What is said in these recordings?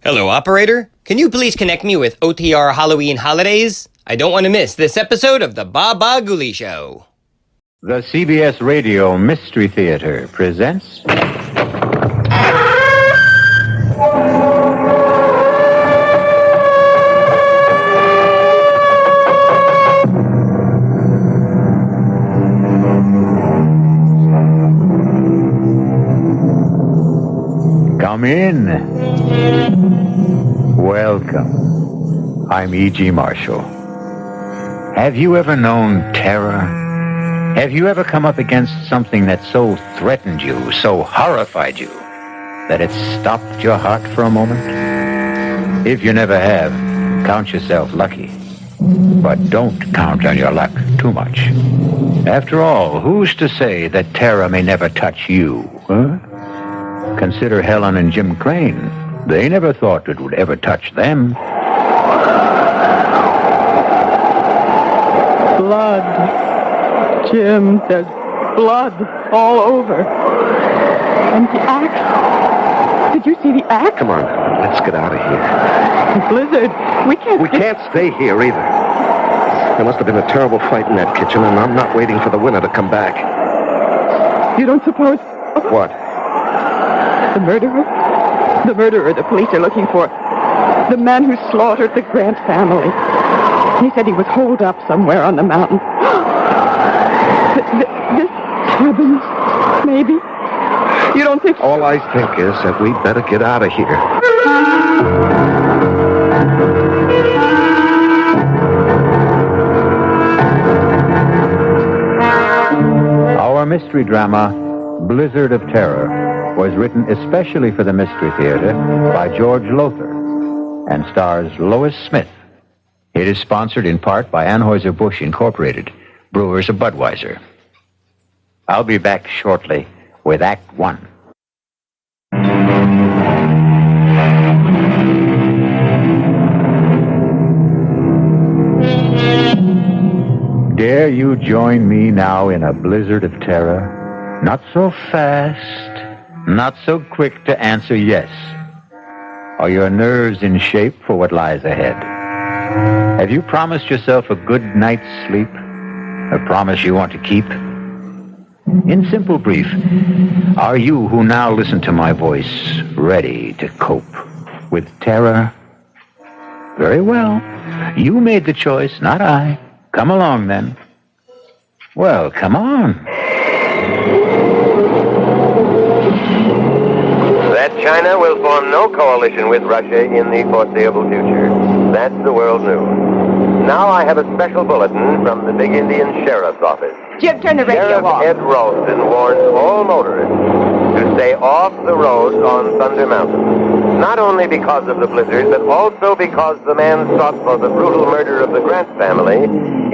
Hello, operator. Can you please connect me with OTR Halloween Holidays? I don't want to miss this episode of the Ghoulie Show. The CBS Radio Mystery Theater presents... Come in. Welcome. I'm E.G. Marshall. Have you ever known terror? Have you ever come up against something that so threatened you, so horrified you, that it stopped your heart for a moment? If you never have, count yourself lucky. But don't count on your luck too much. After all, who's to say that terror may never touch you, huh? Consider Helen and Jim Crane. They never thought it would ever touch them. Blood. Jim, there's blood all over. And the axe. Did you see the axe? Come on, let's get out of here. Blizzard, we can't stay here either. There must have been a terrible fight in that kitchen, and I'm not waiting for the winner to come back. You don't suppose... What? The murderer? The murderer the police are looking for. The man who slaughtered the Grant family. He said he was holed up somewhere on the mountain. This cabin, maybe? You don't think... All I think is that we'd better get out of here. Our mystery drama, Blizzard of Terror, was written especially for the Mystery Theater by George Lothar and stars Lois Smith. It is sponsored in part by Anheuser-Busch Incorporated, brewers of Budweiser. I'll be back shortly with Act One. Dare you join me now in a blizzard of terror? Not so fast. Not so quick to answer yes. Are your nerves in shape for what lies ahead? Have you promised yourself a good night's sleep? A promise you want to keep? In simple brief, are you who now listen to my voice ready to cope with terror? Very well. You made the choice, not I. Come along then. Well, come on. That China will form no coalition with Russia in the foreseeable future. That's the world news. Now I have a special bulletin from the big Indian sheriff's office. Jim, turn the radio Sheriff off. Ed Ralston warns all motorists to stay off the roads on Thunder Mountain. Not only because of the blizzard, but also because the man sought for the brutal murder of the Grant family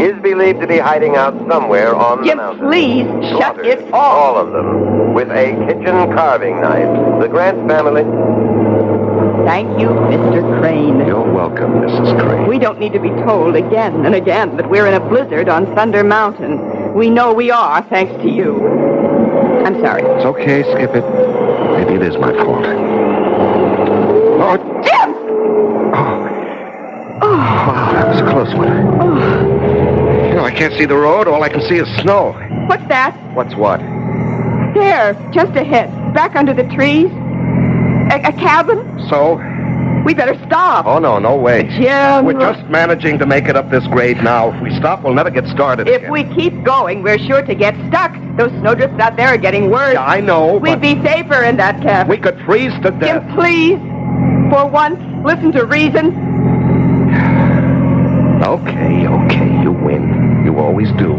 is believed to be hiding out somewhere on the mountain. Jim, please, shut it off. All of them, with a kitchen carving knife. The Grant family... Thank you, Mr. Crane. You're welcome, Mrs. Crane. We don't need to be told again and again that we're in a blizzard on Thunder Mountain. We know we are, thanks to you. I'm sorry. It's okay, skip it. Maybe it is my fault. Oh, Jim! Oh, wow, that was a close one. You know, I can't see the road. All I can see is snow. What's that? What's what? There, just ahead, back under the trees. A cabin? So? We better stop. Oh, no way. Jim. We're just managing to make it up this grade now. If we stop, we'll never get started If again. we keep going, we're sure to get stuck. Those snowdrifts out there are getting worse. Yeah, I know, We'd be safer in that cabin. we could freeze to death. Jim, please. For once, listen to reason. Okay, you win. You always do.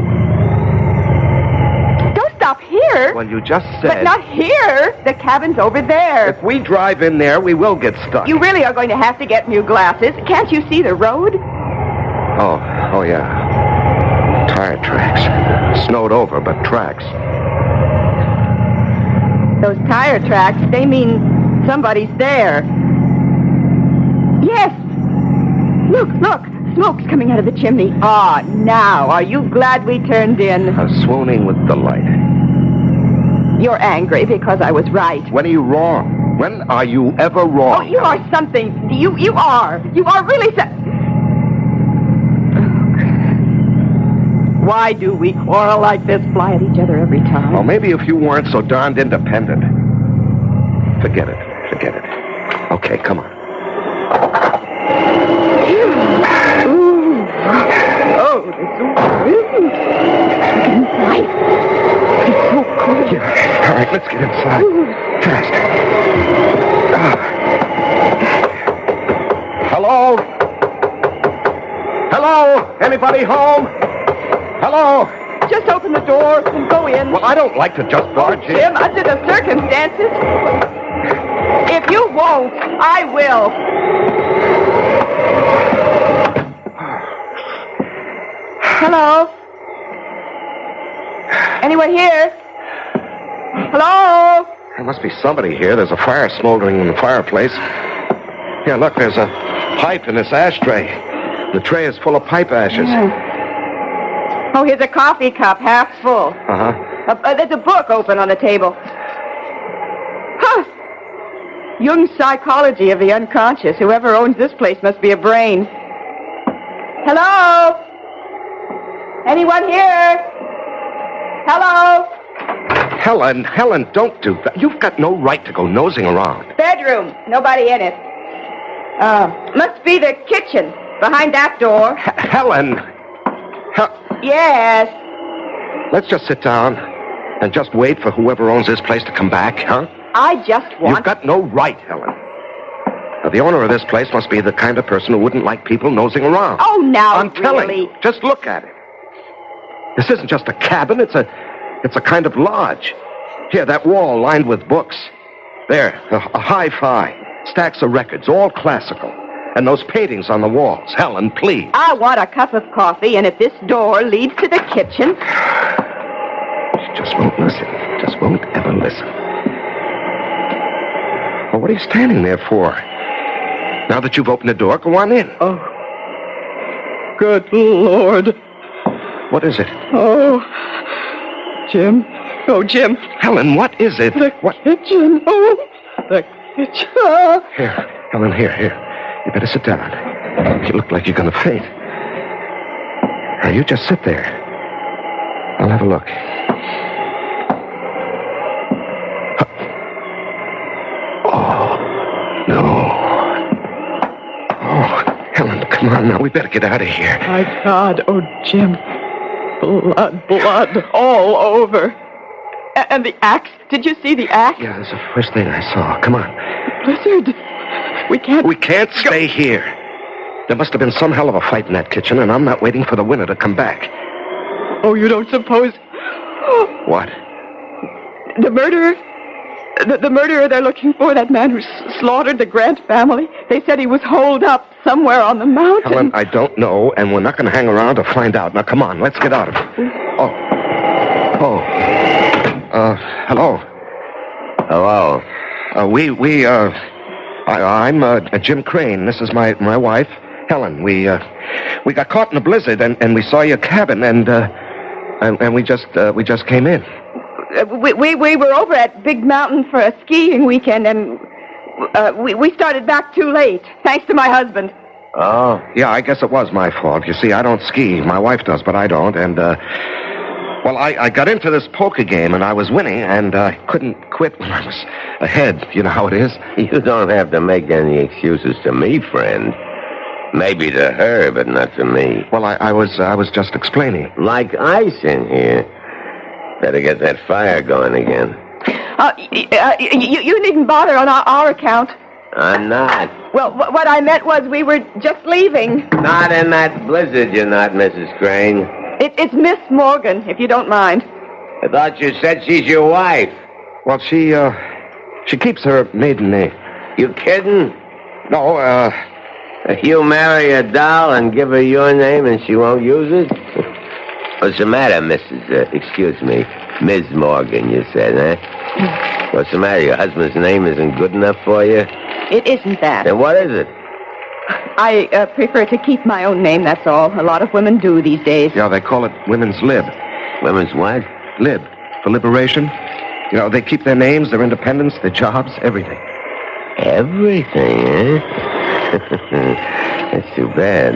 Don't stop here. Well, you just said... But not here. The cabin's over there. If we drive in there, we will get stuck. You really are going to have to get new glasses. Can't you see the road? Oh, yeah. Tire tracks. Snowed over, but tracks. Those tire tracks, they mean somebody's there. Yes! Look! Smoke's coming out of the chimney. Ah, now, are you glad we turned in? I'm swooning with delight. You're angry because I was right. When are you wrong? When are you ever wrong? Oh, you are something. You are. You are really Why do we quarrel like this? Fly at each other every time. Well, maybe if you weren't so darned independent. Forget it. Okay, come on. Oh, this is nice. It's so cool. Yeah. All right, let's get inside. Fast. Hello? Anybody home? Hello? Just open the door and go in. Well, I don't like to just barge in. Jim, under the circumstances, if you won't, I will. Hello? Anyone here? Hello? There must be somebody here. There's a fire smoldering in the fireplace. Yeah, look, there's a pipe in this ashtray. The tray is full of pipe ashes. Yeah. Oh, here's a coffee cup, half full. Uh-huh. There's a book open on the table. Huh. Jung's Psychology of the Unconscious. Whoever owns this place must be a brain. Hello? Anyone here? Hello? Helen, don't do that. You've got no right to go nosing around. Bedroom. Nobody in it. Must be the kitchen. Behind that door. Helen! Yes. Let's just sit down and just wait for whoever owns this place to come back, huh? I just want... You've got no right, Helen. Now, the owner of this place must be the kind of person who wouldn't like people nosing around. Oh, now, I'm telling really? you. Just look at it. This isn't just a cabin. It's a kind of lodge. Here, that wall lined with books. There, a hi-fi. Stacks of records, all classical. And those paintings on the walls. Helen, please. I want a cup of coffee, and if this door leads to the kitchen... She just won't listen. Just won't ever listen. Well, what are you standing there for? Now that you've opened the door, go on in. Oh. Good Lord. What is it? Oh. Jim. Oh, Jim. Helen, what is it? The kitchen. Oh, the kitchen. Here, Helen, here. You better sit down. You look like you're going to faint. Now, you just sit there. I'll have a look. Oh, no. Oh, Helen, come on now. We better get out of here. My God. Oh, Jim. Blood all over. And the axe. Did you see the axe? Yeah, that's the first thing I saw. Come on. Blizzard. We can't stay here. There must have been some hell of a fight in that kitchen, and I'm not waiting for the winner to come back. Oh, you don't suppose... What? The murderer? The murderer they're looking for, that man who slaughtered the Grant family. They said he was holed up somewhere on the mountain. Helen, I don't know, and we're not going to hang around to find out. Now, come on, let's get out of here. Hello. Hello. I'm Jim Crane. This is my wife, Helen. We got caught in a blizzard, and we saw your cabin, and we just came in. We were over at Big Mountain for a skiing weekend, and we started back too late, thanks to my husband. Oh? Yeah, I guess it was my fault. You see, I don't ski. My wife does, but I don't, and, well, I got into this poker game, and I was winning, and I couldn't quit when I was ahead. You know how it is? You don't have to make any excuses to me, friend. Maybe to her, but not to me. Well, I was just explaining. Like ice in here. Better get that fire going again. You needn't bother on our account. I'm not. Well, what I meant was we were just leaving. Not in that blizzard, you're not, Mrs. Crane. It's Miss Morgan, if you don't mind. I thought you said she's your wife. Well, she keeps her maiden name. You kidding? No, You marry a doll and give her your name and she won't use it? What's the matter, Ms. Morgan, you said, eh? What's the matter? Your husband's name isn't good enough for you? It isn't that. Then what is it? I prefer to keep my own name, that's all. A lot of women do these days. Yeah, they call it women's lib. Women's what? Lib. For liberation. You know, they keep their names, their independence, their jobs, everything. Everything, eh? That's too bad.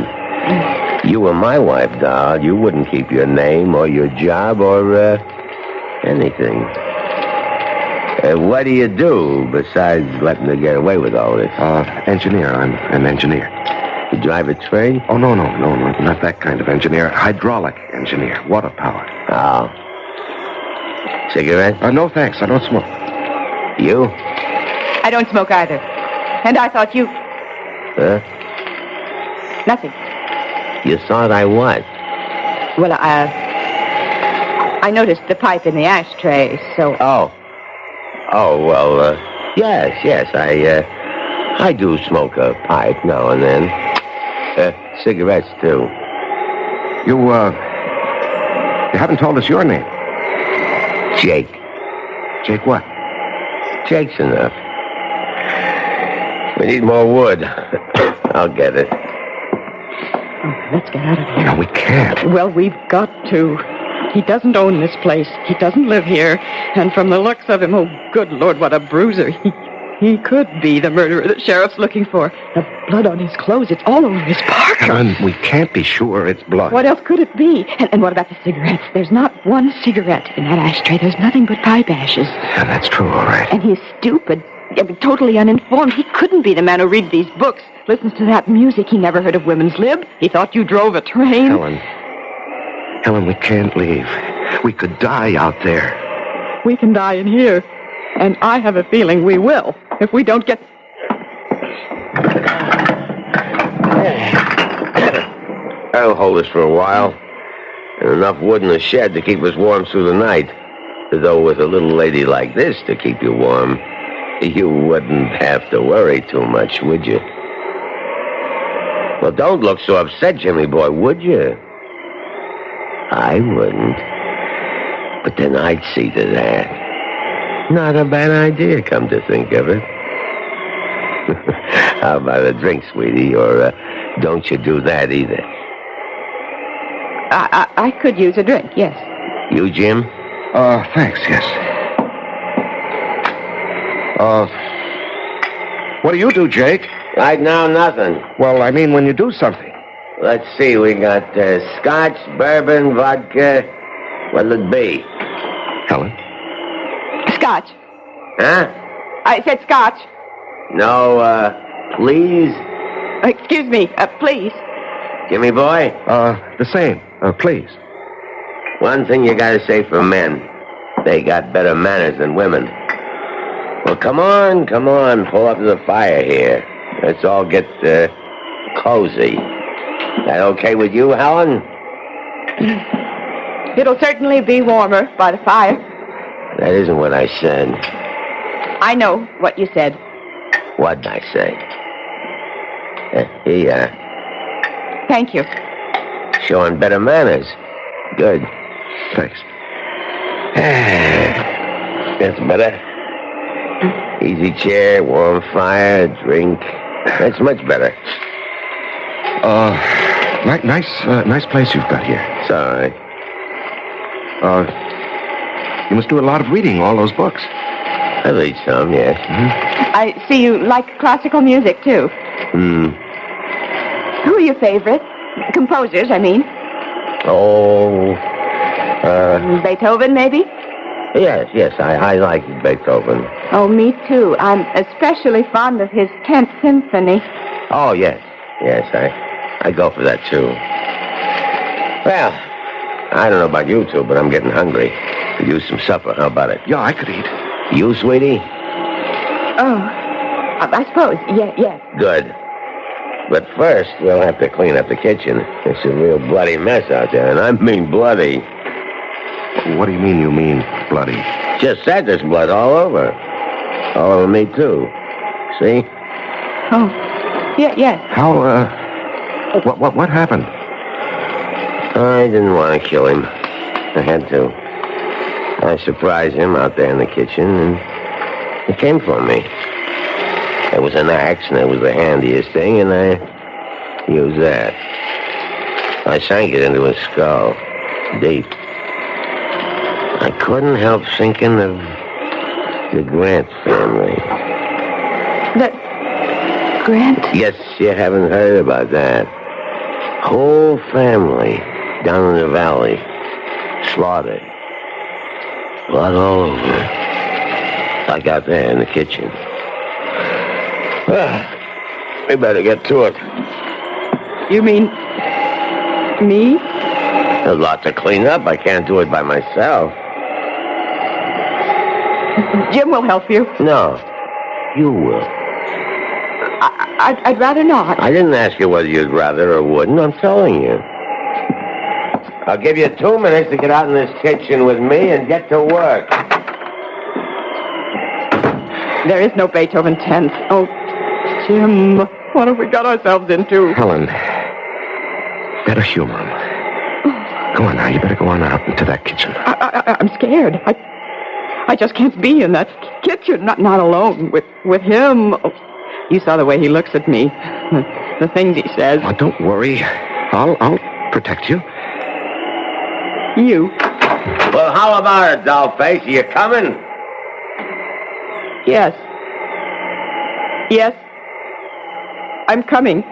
You were my wife, doll. You wouldn't keep your name or your job or, anything. What do you do besides letting her get away with all this? Engineer. I'm an engineer. You drive a train? Oh, no, not that kind of engineer. Hydraulic engineer. Water power. Oh. Cigarette? No, thanks. I don't smoke. You? I don't smoke either. And I thought you... Huh? Nothing. You thought I what? Well, I noticed the pipe in the ashtray, so... Oh, well, yes, I do smoke a pipe now and then. Cigarettes, too. You haven't told us your name. Jake. Jake what? Jake's enough. We need more wood. I'll get it. Let's get out of here. No, we can't. Well, we've got to. He doesn't own this place. He doesn't live here. And from the looks of him, oh, good Lord, what a bruiser. He could be the murderer the sheriff's looking for. The blood on his clothes, it's all over his parka. Helen, we can't be sure it's blood. What else could it be? And what about the cigarettes? There's not one cigarette in that ashtray. There's nothing but pipe ashes. Yeah, that's true, all right. And he's stupid. Totally uninformed. He couldn't be the man who reads these books, listens to that music. He never heard of women's lib. He thought you drove a train. Helen, we can't leave. We could die out there. We can die in here. And I have a feeling we will, if we don't get... That'll hold us for a while. And enough wood in the shed to keep us warm through the night. Though with a little lady like this to keep you warm, you wouldn't have to worry too much, would you? Well, don't look so upset, Jimmy boy, would you? I wouldn't. But then I'd see to that. Not a bad idea, come to think of it. How about a drink, sweetie? Or don't you do that either? I could use a drink, yes. You, Jim? Thanks, yes. What do you do, Jake? Right now, nothing. Well, I mean when you do something. Let's see, we got scotch, bourbon, vodka. What'll it be? Helen? Scotch. Huh? I said scotch. No, please? Excuse me, please. Jimmy boy? The same. Please. One thing you gotta say for men. They got better manners than women. Well, come on. Pull up to the fire here. Let's all get, cozy. That okay with you, Helen? It'll certainly be warmer by the fire. That isn't what I said. I know what you said. What'd I say? Here you are. Thank you. Showing better manners. Good. Thanks. That's better. Easy chair, warm fire, drink. That's much better. Nice place you've got here. It's all right. You must do a lot of reading, all those books. I read some, yes. Mm-hmm. I see you like classical music, too. Who are your favorite? Composers, I mean. Beethoven, maybe? Yes, I like Beethoven. Oh, me too. I'm especially fond of his 10th Symphony. Oh, yes, I go for that, too. Well, I don't know about you two, but I'm getting hungry. Could use some supper. How about it? Yeah, I could eat. You, sweetie? Oh, I suppose, yes. Good. But first, we'll have to clean up the kitchen. It's a real bloody mess out there, and I mean bloody. What do you mean bloody? Just said there's blood all over. All over me, too. See? Oh, yes. How, what happened? I didn't want to kill him. I had to. I surprised him out there in the kitchen, and he came for me. There was an axe, and it was the handiest thing, and I used that. I sank it into his skull, deep. I couldn't help thinking of the Grant family. The Grant? Yes, you haven't heard about that. Whole family down in the valley, slaughtered. Blood all over. Like out there in the kitchen. We better get to it. You mean me? There's a lot to clean up. I can't do it by myself. Jim will help you. No, you will. I'd rather not. I didn't ask you whether you'd rather or wouldn't. I'm telling you. I'll give you 2 minutes to get out in this kitchen with me and get to work. There is no Beethoven 10th. Oh, Jim, what have we got ourselves into? Helen, better humor him. Go on now. You better go on out into that kitchen. I'm scared. I just can't be in that kitchen, not alone with him. Oh, you saw the way he looks at me, the things he says. Oh, don't worry. I'll protect you. You. Well, how about it, dollface? Are you coming? Yes. Yes. I'm coming.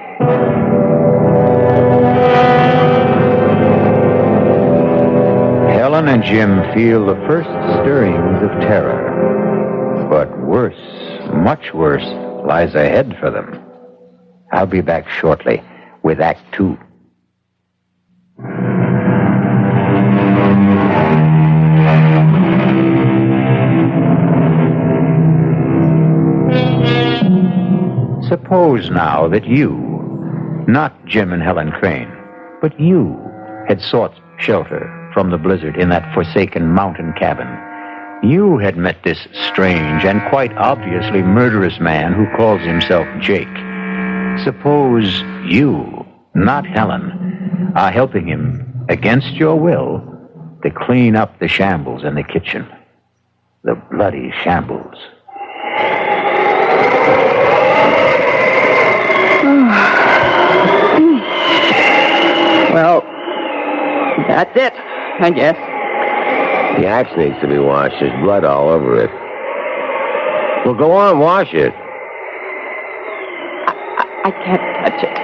Helen and Jim feel the first stirrings of terror. But worse, much worse, lies ahead for them. I'll be back shortly with Act 2. Suppose now that you, not Jim and Helen Crane, but you had sought shelter from the blizzard in that forsaken mountain cabin. You had met this strange and quite obviously murderous man who calls himself Jake. Suppose you, not Helen, are helping him, against your will, to clean up the shambles in the kitchen. The bloody shambles. Well, that's it, I guess. The axe needs to be washed. There's blood all over it. Well, go on, wash it. I can't touch it.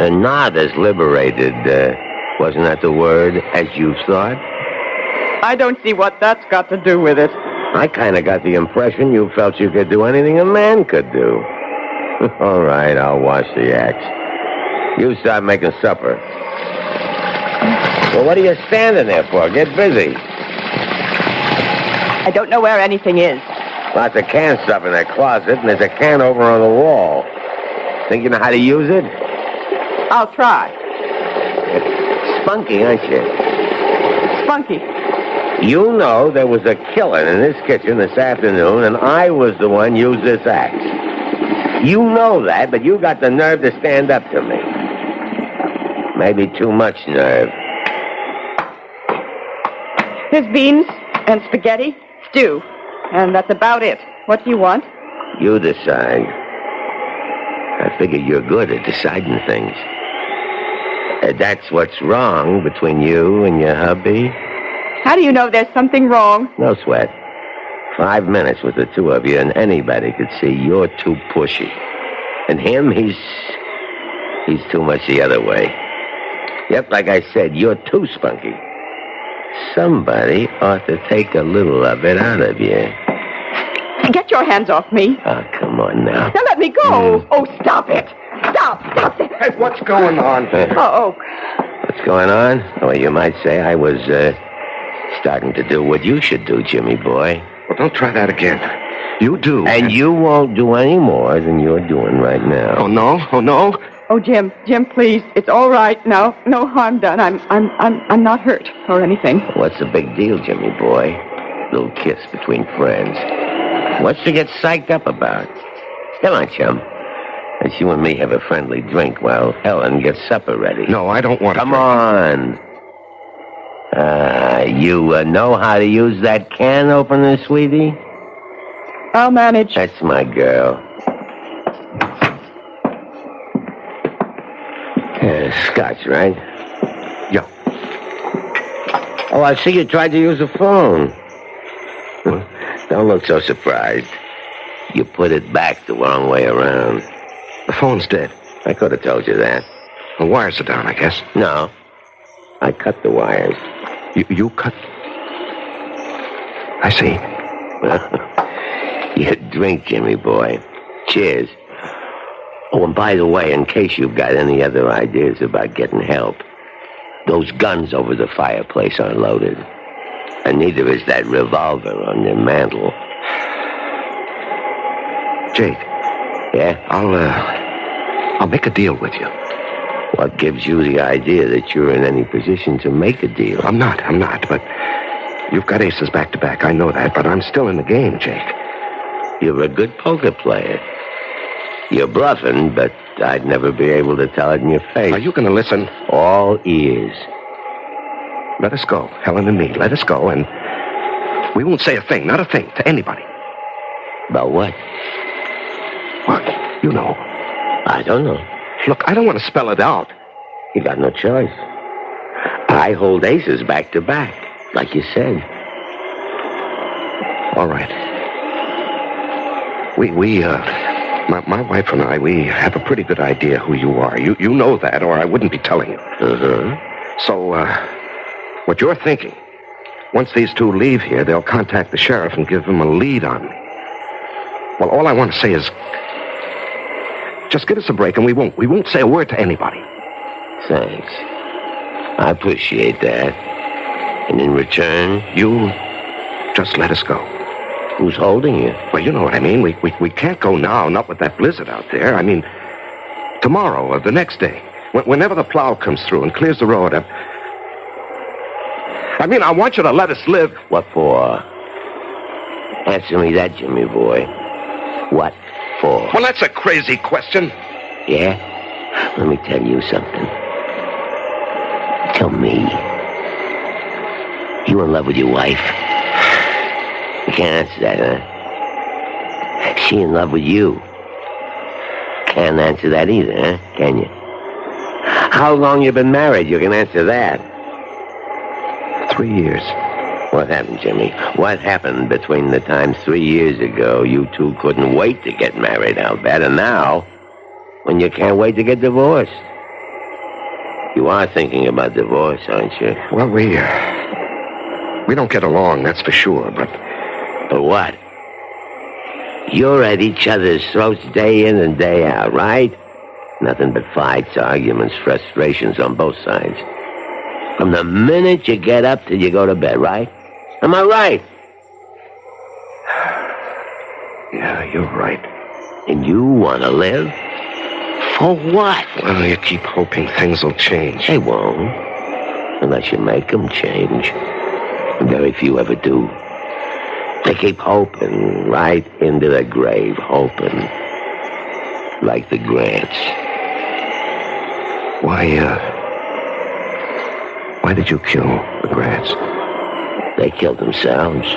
And not as liberated, wasn't that the word, as you thought? I don't see what that's got to do with it. I kind of got the impression you felt you could do anything a man could do. All right, I'll wash the axe. You start making supper. Well, what are you standing there for? Get busy. I don't know where anything is. Lots of canned stuff in that closet, and there's a can over on the wall. Think you know how to use it? I'll try. Spunky, aren't you? Spunky. You know there was a killing in this kitchen this afternoon, and I was the one used this axe. You know that, but you got the nerve to stand up to me. Maybe too much nerve. There's beans and spaghetti, stew, and that's about it. What do you want? You decide. I figure you're good at deciding things. That's what's wrong between you and your hubby? How do you know there's something wrong? No sweat. 5 minutes with the two of you, and anybody could see you're too pushy. And him, he's too much the other way. Yep, like I said, you're too spunky. Somebody ought to take a little of it out of you. Get your hands off me. Oh, come on now. Now let me go. Oh, stop it. Stop it. Hey, what's going on? Oh. What's going on? Well, you might say I was starting to do what you should do, Jimmy boy. Well, don't try that again. You do. And you won't do any more than you're doing right now. Oh, no? Oh, no? Oh, Jim, please. It's all right. No harm done. I'm not hurt or anything. What's the big deal, Jimmy boy? Little kiss between friends. What's to get psyched up about? Come on, chum. Let's you and me have a friendly drink while Helen gets supper ready. No, I don't want to. Come on. You know how to use that can opener, sweetie? I'll manage. That's my girl. Scotch, right? Yeah. Oh, I see you tried to use a phone. Don't look so surprised. You put it back the wrong way around. The phone's dead. I could have told you that. The wires are down, I guess. No. I cut the wires. You cut... I see. You drink, Jimmy boy. Cheers. Oh, and by the way, in case you've got any other ideas about getting help, those guns over the fireplace aren't loaded. And neither is that revolver on your mantle. Jake. Yeah? I'll make a deal with you. What gives you the idea that you're in any position to make a deal? I'm not, but you've got aces back to back. I know that, but I'm still in the game, Jake. You're a good poker player. You're bluffing, but I'd never be able to tell it in your face. Are you going to listen? All ears. Let us go, Helen and me. Let us go, and we won't say a thing, not a thing, to anybody. About what? What? You know. I don't know. Look, I don't want to spell it out. You got no choice. I hold aces back to back, like you said. All right. My wife and I, we have a pretty good idea who you are. You know that, or I wouldn't be telling you. Uh-huh. So, what you're thinking, once these two leave here, they'll contact the sheriff and give him a lead on me. Well, all I want to say is, just give us a break and we won't say a word to anybody. Thanks. I appreciate that. And in return, you just let us go. Who's holding you? Well, you know what I mean. We can't go now, not with that blizzard out there. I mean, tomorrow or the next day, whenever the plow comes through and clears the road. I want you to let us live. What for? Answer me that, Jimmy boy. What for? Well, that's a crazy question. Yeah? Let me tell you something. Tell me. You in love with your wife? You can't answer that, huh? She in love with you? Can't answer that either, huh? Can you? How long you been married? You can answer that. 3 years. What happened, Jimmy? What happened between the time 3 years ago you two couldn't wait to get married, I'll bet, and now, when you can't wait to get divorced? You are thinking about divorce, aren't you? Well, we don't get along, that's for sure, but... But what? You're at each other's throats day in and day out, right? Nothing but fights, arguments, frustrations on both sides. From the minute you get up till you go to bed, right? Am I right? Yeah, you're right. And you want to live? For what? Well, you keep hoping things will change. They won't. Unless you make them change. And very few ever do. They keep hoping right into the grave, hoping. Like the Grants. Why did you kill the Grants? They killed themselves.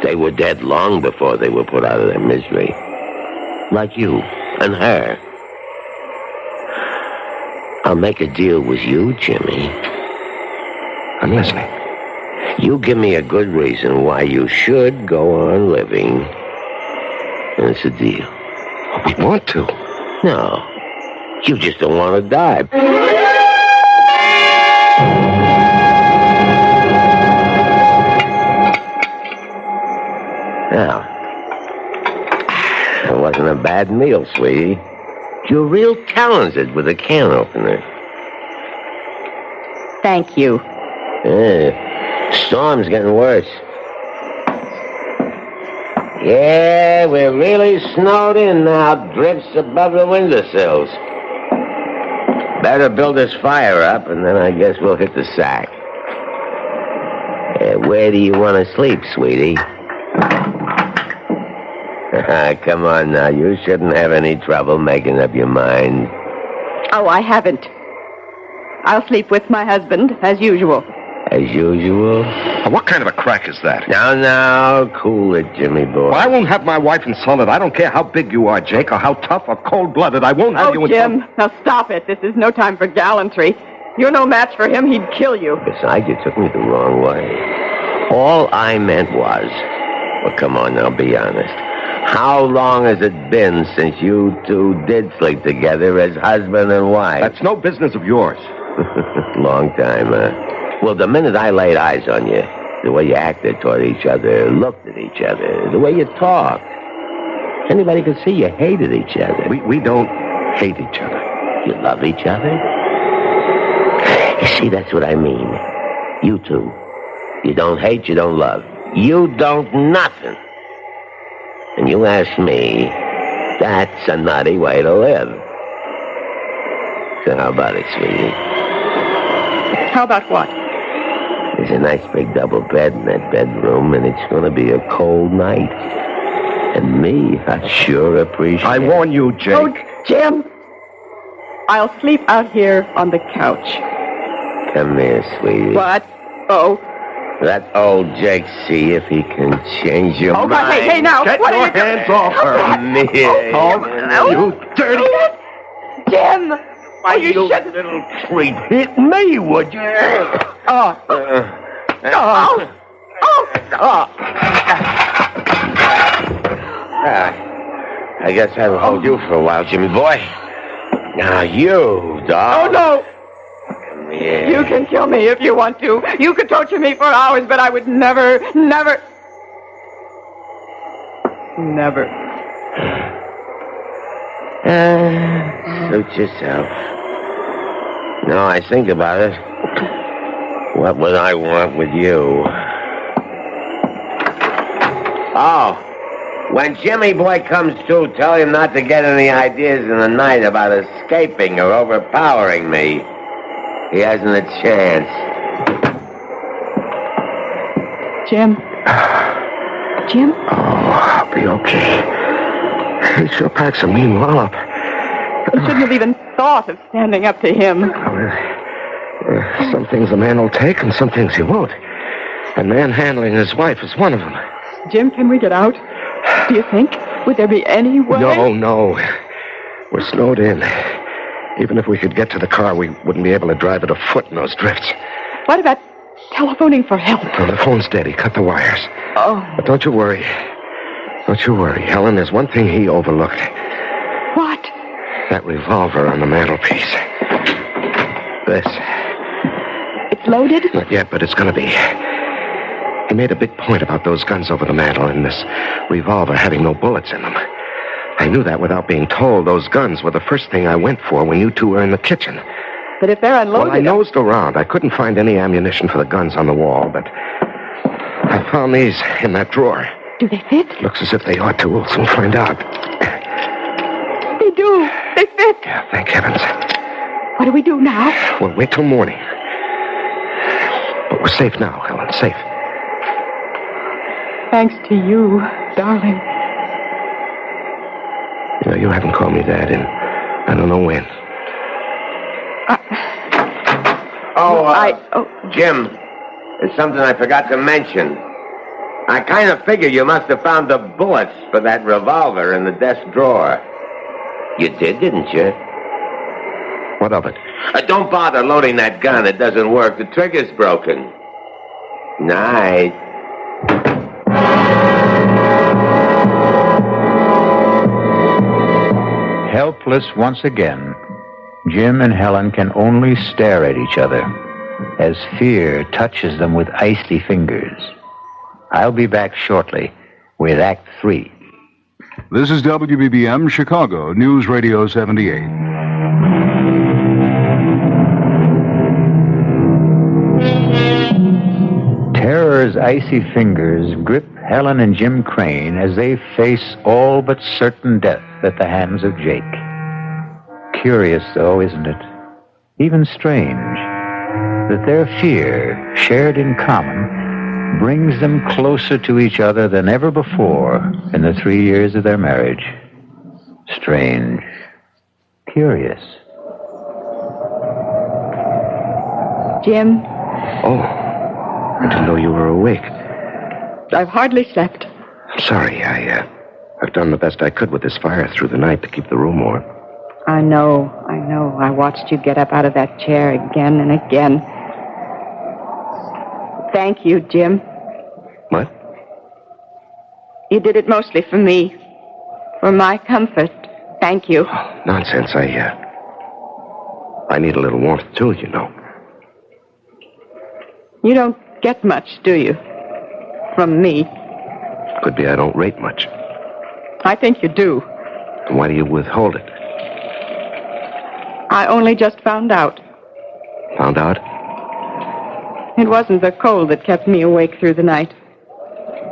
They were dead long before they were put out of their misery. Like you and her. I'll make a deal with you, Jimmy. I'm listening. You give me a good reason why you should go on living. And it's a deal. We want to. No. You just don't want to die. Now, it wasn't a bad meal, sweetie. You're real talented with a can opener. Thank you. Storm's getting worse. Yeah, we're really snowed in now. Drifts above the windowsills. Better build this fire up, and then I guess we'll hit the sack. Where do you want to sleep, sweetie? Come on now. You shouldn't have any trouble making up your mind. Oh, I haven't. I'll sleep with my husband, as usual. As usual? What kind of a crack is that? Now, cool it, Jimmy boy. Well, I won't have my wife insulted. I don't care how big you are, Jake, or how tough or cold-blooded. I won't have you Jim, now stop it. This is no time for gallantry. You're no match for him. He'd kill you. Besides, you took me the wrong way. All I meant was... Well, come on now, be honest. How long has it been since you two did sleep together as husband and wife? That's no business of yours. Long time, huh? Well, the minute I laid eyes on you, the way you acted toward each other, looked at each other, the way you talked, anybody could see you hated each other. We don't hate each other. You love each other? You see, that's what I mean. You two. You don't hate, you don't love. You don't nothing. And you ask me, that's a nutty way to live. So how about it, sweetie? How about what? There's a nice big double bed in that bedroom, and it's going to be a cold night. And me, I sure appreciate it. I warn you, Jake. Oh, Jim! I'll sleep out here on the couch. Come here, sweetie. What? Oh. Let old Jake see if he can change your mind. God, hey, now, Get what your are you doing? hands off her. Come here. Oh, you dirty... Jim! Why, you shouldn't... little creep. Hit me, would you? Oh. I guess I'll hold you for a while, Jimmy boy. Now you, dog. Oh, no! Come here. You can kill me if you want to. You could torture me for hours, but I would never... Suit yourself. No, I think about it. What would I want with you? Oh, when Jimmy boy comes to, tell him not to get any ideas in the night about escaping or overpowering me. He hasn't a chance. Jim? Jim? Oh, I'll be okay. He sure packs a mean wallop. You shouldn't have even thought of standing up to him. Some things a man will take and some things he won't. And manhandling his wife is one of them. Jim, can we get out? Do you think? Would there be any way? No. We're snowed in. Even if we could get to the car, we wouldn't be able to drive it afoot in those drifts. What about telephoning for help? Oh, the phone's dead. He cut the wires. Oh. But don't you worry. Don't you worry, Helen. There's one thing he overlooked. What? That revolver on the mantelpiece. This. It's loaded? Not yet, but it's going to be. He made a big point about those guns over the mantel and this revolver having no bullets in them. I knew that without being told. Those guns were the first thing I went for when you two were in the kitchen. But if they're unloaded... Well, I nosed around. I couldn't find any ammunition for the guns on the wall, but I found these in that drawer. Do they fit? Looks as if they ought to. We'll soon find out. They do. They fit. Yeah, thank heavens. What do we do now? We'll wait till morning. But we're safe now, Helen. Safe. Thanks to you, darling. You know, you haven't called me Dad in I don't know when. Jim, there's something I forgot to mention. I kind of figure you must have found the bullets for that revolver in the desk drawer. You did, didn't you? What of it? Don't bother loading that gun. It doesn't work. The trigger's broken. Night. Helpless once again, Jim and Helen can only stare at each other as fear touches them with icy fingers. I'll be back shortly with Act 3. This is WBBM Chicago, News Radio 78. Terror's icy fingers grip Helen and Jim Crane as they face all but certain death at the hands of Jake. Curious, though, isn't it? Even strange that their fear, shared in common, brings them closer to each other than ever before in the 3 years of their marriage. Strange. Curious. Jim? Oh. I didn't know you were awake. I've hardly slept. I'm sorry. I've done the best I could with this fire through the night to keep the room warm. I know. I watched you get up out of that chair again and again. Thank you, Jim. What? You did it mostly for me. For my comfort. Thank you. Oh, nonsense. I need a little warmth, too, you know. You don't get much, do you? From me. Could be I don't rate much. I think you do. Then why do you withhold it? I only just found out. Found out? It wasn't the cold that kept me awake through the night.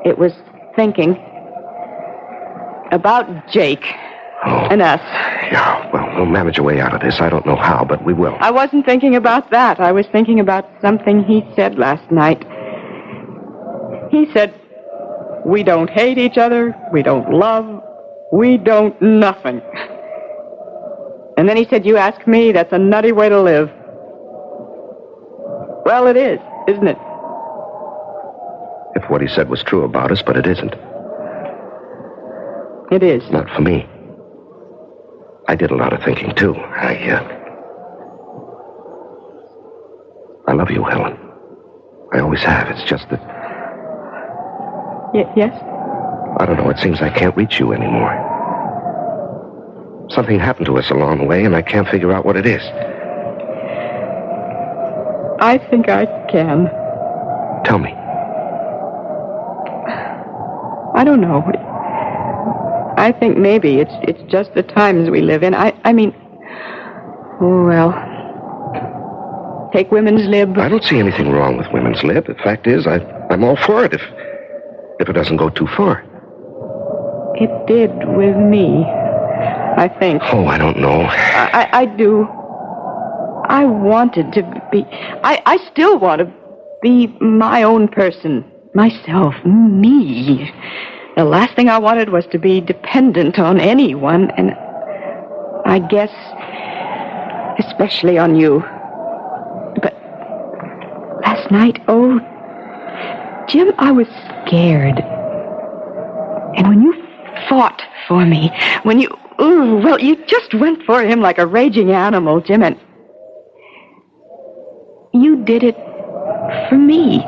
It was thinking about Jake and us. Yeah, well, we'll manage a way out of this. I don't know how, but we will. I wasn't thinking about that. I was thinking about something he said last night. He said, we don't hate each other, we don't love, we don't nothing. And then he said, you ask me, that's a nutty way to live. Well, it is, isn't it? If what he said was true about us, but it isn't. It is. Not for me. I did a lot of thinking, too. I love you, Helen. I always have. It's just that... Yes? I don't know. It seems I can't reach you anymore. Something happened to us along the way, and I can't figure out what it is. I think I can. Tell me. I don't know. I think maybe it's just the times we live in. I mean, well, take women's lib. I don't see anything wrong with women's lib. The fact is, I'm all for it if it doesn't go too far. It did with me, I think. Oh, I don't know. I do. I wanted to be... I still want to be my own person. Myself. Me. The last thing I wanted was to be dependent on anyone, and I guess especially on you. But last night, oh, Jim, I was scared. And when you fought for me, when you, well, you just went for him like a raging animal, Jim, and you did it for me.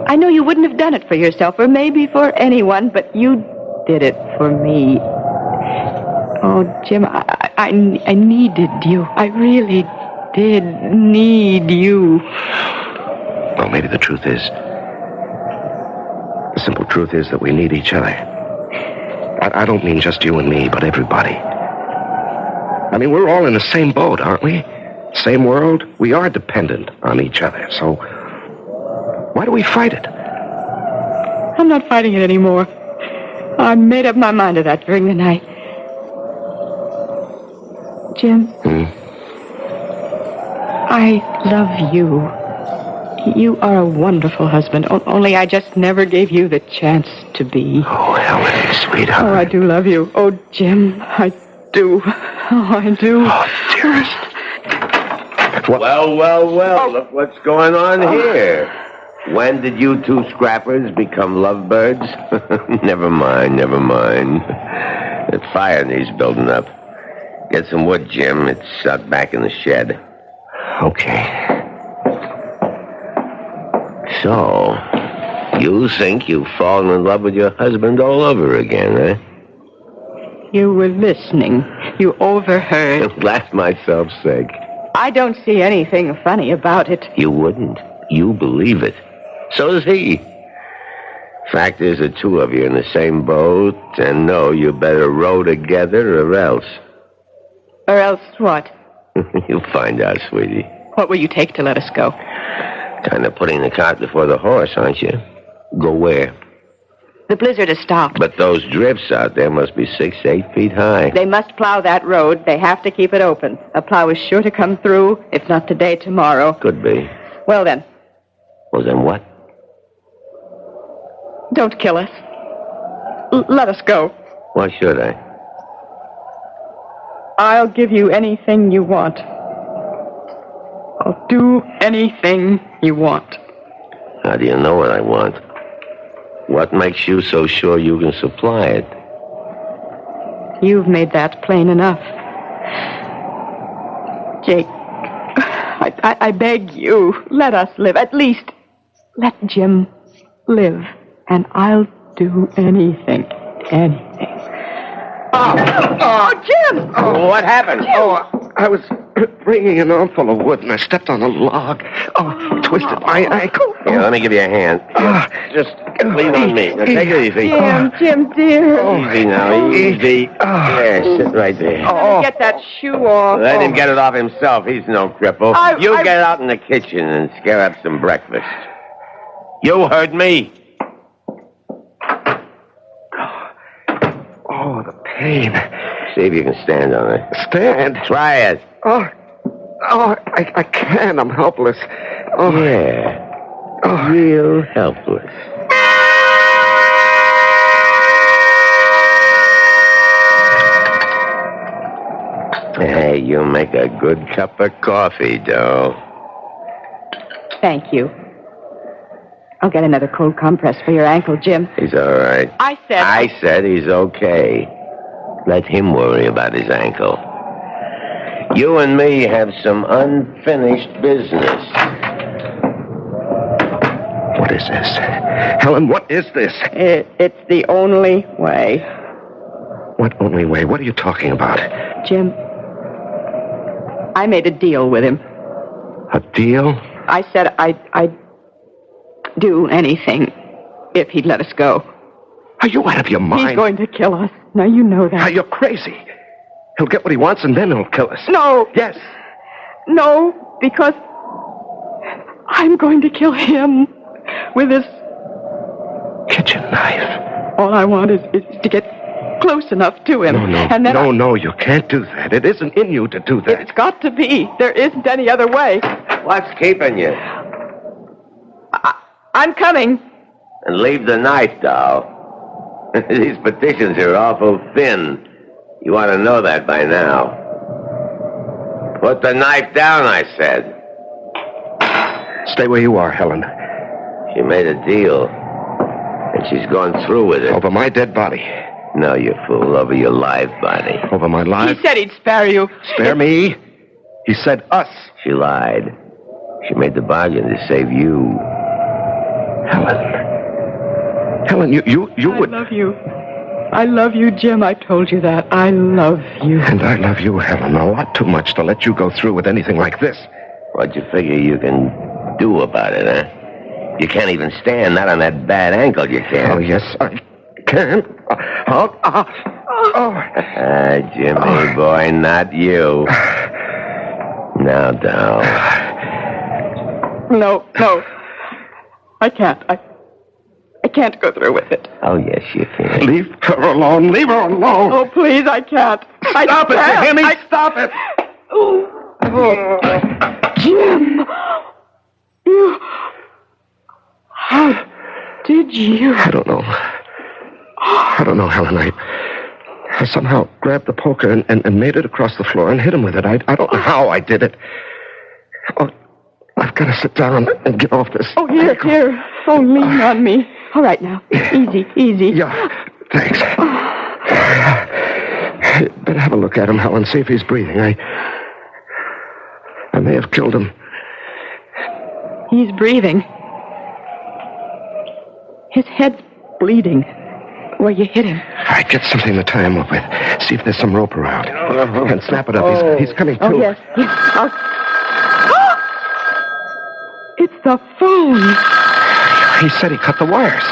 I know you wouldn't have done it for yourself, or maybe for anyone, but you did it for me. Oh, Jim, I needed you. I really did need you. Well, maybe the truth is... The simple truth is that we need each other. I don't mean just you and me, but everybody. I mean, we're all in the same boat, aren't we? Same world. We are dependent on each other, so... Why do we fight it? I'm not fighting it anymore. I made up my mind to that during the night. Jim. I love you. You are a wonderful husband. Only I just never gave you the chance to be. Oh, Helen, sweetheart. Oh, I do love you. Oh, Jim, I do. Oh, I do. Oh, dearest. Well, look what's going on here. When did you two scrappers become lovebirds? Never mind. The fire needs building up. Get some wood, Jim. It's out back in the shed. Okay. So, you think you've fallen in love with your husband all over again, eh? You were listening. You overheard. Blast myself's sake. I don't see anything funny about it. You wouldn't. You believe it. So does he. Fact is, the two of you are in the same boat, and know you better row together or else. Or else what? You'll find out, sweetie. What will you take to let us go? Kind of putting the cart before the horse, aren't you? Go where? The blizzard has stopped. But those drifts out there must be 6 to 8 feet high. They must plow that road. They have to keep it open. A plow is sure to come through, if not today, tomorrow. Could be. Well, then. Well, then what? Don't kill us. Let us go. Why should I? I'll give you anything you want. I'll do anything you want. How do you know what I want? What makes you so sure you can supply it? You've made that plain enough. Jake, I beg you, let us live. At least, let Jim live. And I'll do anything. Anything. Oh, Jim! Oh, what happened? Jim. Oh, I was bringing an armful of wood and I stepped on a log. Oh, twisted my ankle. Here, let me give you a hand. Just lean on me. Now, take it easy. Jim, dear. Easy now, easy. There, sit right there. Get that shoe off. Let him get it off himself. He's no cripple. You get out in the kitchen and scare up some breakfast. You heard me. Oh, the pain. See if you can stand on it. Stand? Try it. Oh, I can't. I'm helpless. Oh. Yeah. Real helpless. Hey, you make a good cup of coffee, doll. Thank you. I'll get another cold compress for your ankle, Jim. He's all right. I said he's okay. Let him worry about his ankle. You and me have some unfinished business. What is this? Helen, what is this? It's the only way. What only way? What are you talking about? Jim, I made a deal with him. A deal? I said I'd do anything if he'd let us go. Are you out of your mind? He's going to kill us. Now, you know that. You're crazy. He'll get what he wants and then he'll kill us. No. Yes. No, because I'm going to kill him with this kitchen knife. All I want is to get close enough to him. No, you can't do that. It isn't in you to do that. It's got to be. There isn't any other way. What's keeping you? I'm coming. And leave the knife, doll. These petitions are awful thin. You ought to know that by now. Put the knife down, I said. Stay where you are, Helen. She made a deal. And she's gone through with it. Over my dead body. No, you fool. Over your live body. Over my life? He said he'd spare you. Spare me? He said us. She lied. She made the bargain to save you. Helen, you would... I love you. I love you, Jim. I told you that. I love you. And I love you, Helen, a lot too much to let you go through with anything like this. What you figure you can do about it, huh? You can't even stand, not on that bad ankle you can't. Oh, yes, I can. Jimmy, boy, not you. Now, doll. No. I can't. I can't go through with it. Oh, yes, you can. Leave her alone. Leave her alone. Oh, please, I can't. Stop it, you hear me? Stop it. Jim. You... How did you... I don't know, Helen. I somehow grabbed the poker and made it across the floor and hit him with it. I don't know how I did it. Oh, I've got to sit down and get off this. Oh, here. Oh, lean on me. All right, now. Easy. Yeah, thanks. Better have a look at him, Helen, see if he's breathing. I may have killed him. He's breathing. His head's bleeding where you hit him. All right, get something to tie him up with. See if there's some rope around. And snap it up. He's coming to. Oh, yes. It's the phone. He said he cut the wires.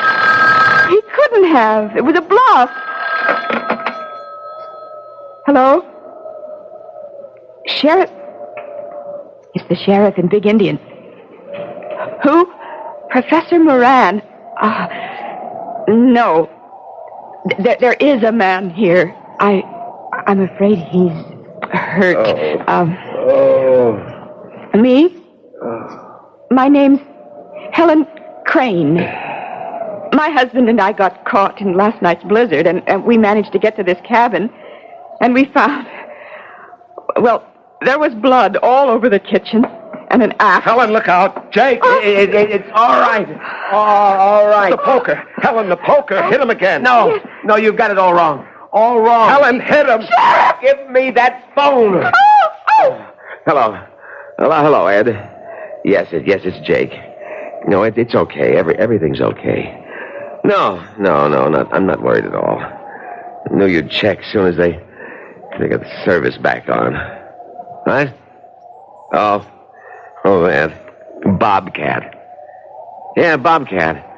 He couldn't have. It was a bluff. Hello? Sheriff? It's the sheriff in Big Indian. Who? Professor Moran. No. There is a man here. I'm afraid he's hurt. Me? My name's Helen Crane. My husband and I got caught in last night's blizzard, and we managed to get to this cabin, and we found... Well, there was blood all over the kitchen, and an axe. Helen, look out. Jake, it's all right. All right. The poker. Helen, the poker. Hit him again. No, you've got it all wrong. All wrong. Helen, hit him. Give me that phone. Hello, Ed. Yes, it's Jake. No, it's okay. Everything's okay. No, I'm not worried at all. I knew you'd check as soon as they got the service back on. What? Oh, man. Bobcat. Yeah, Bobcat.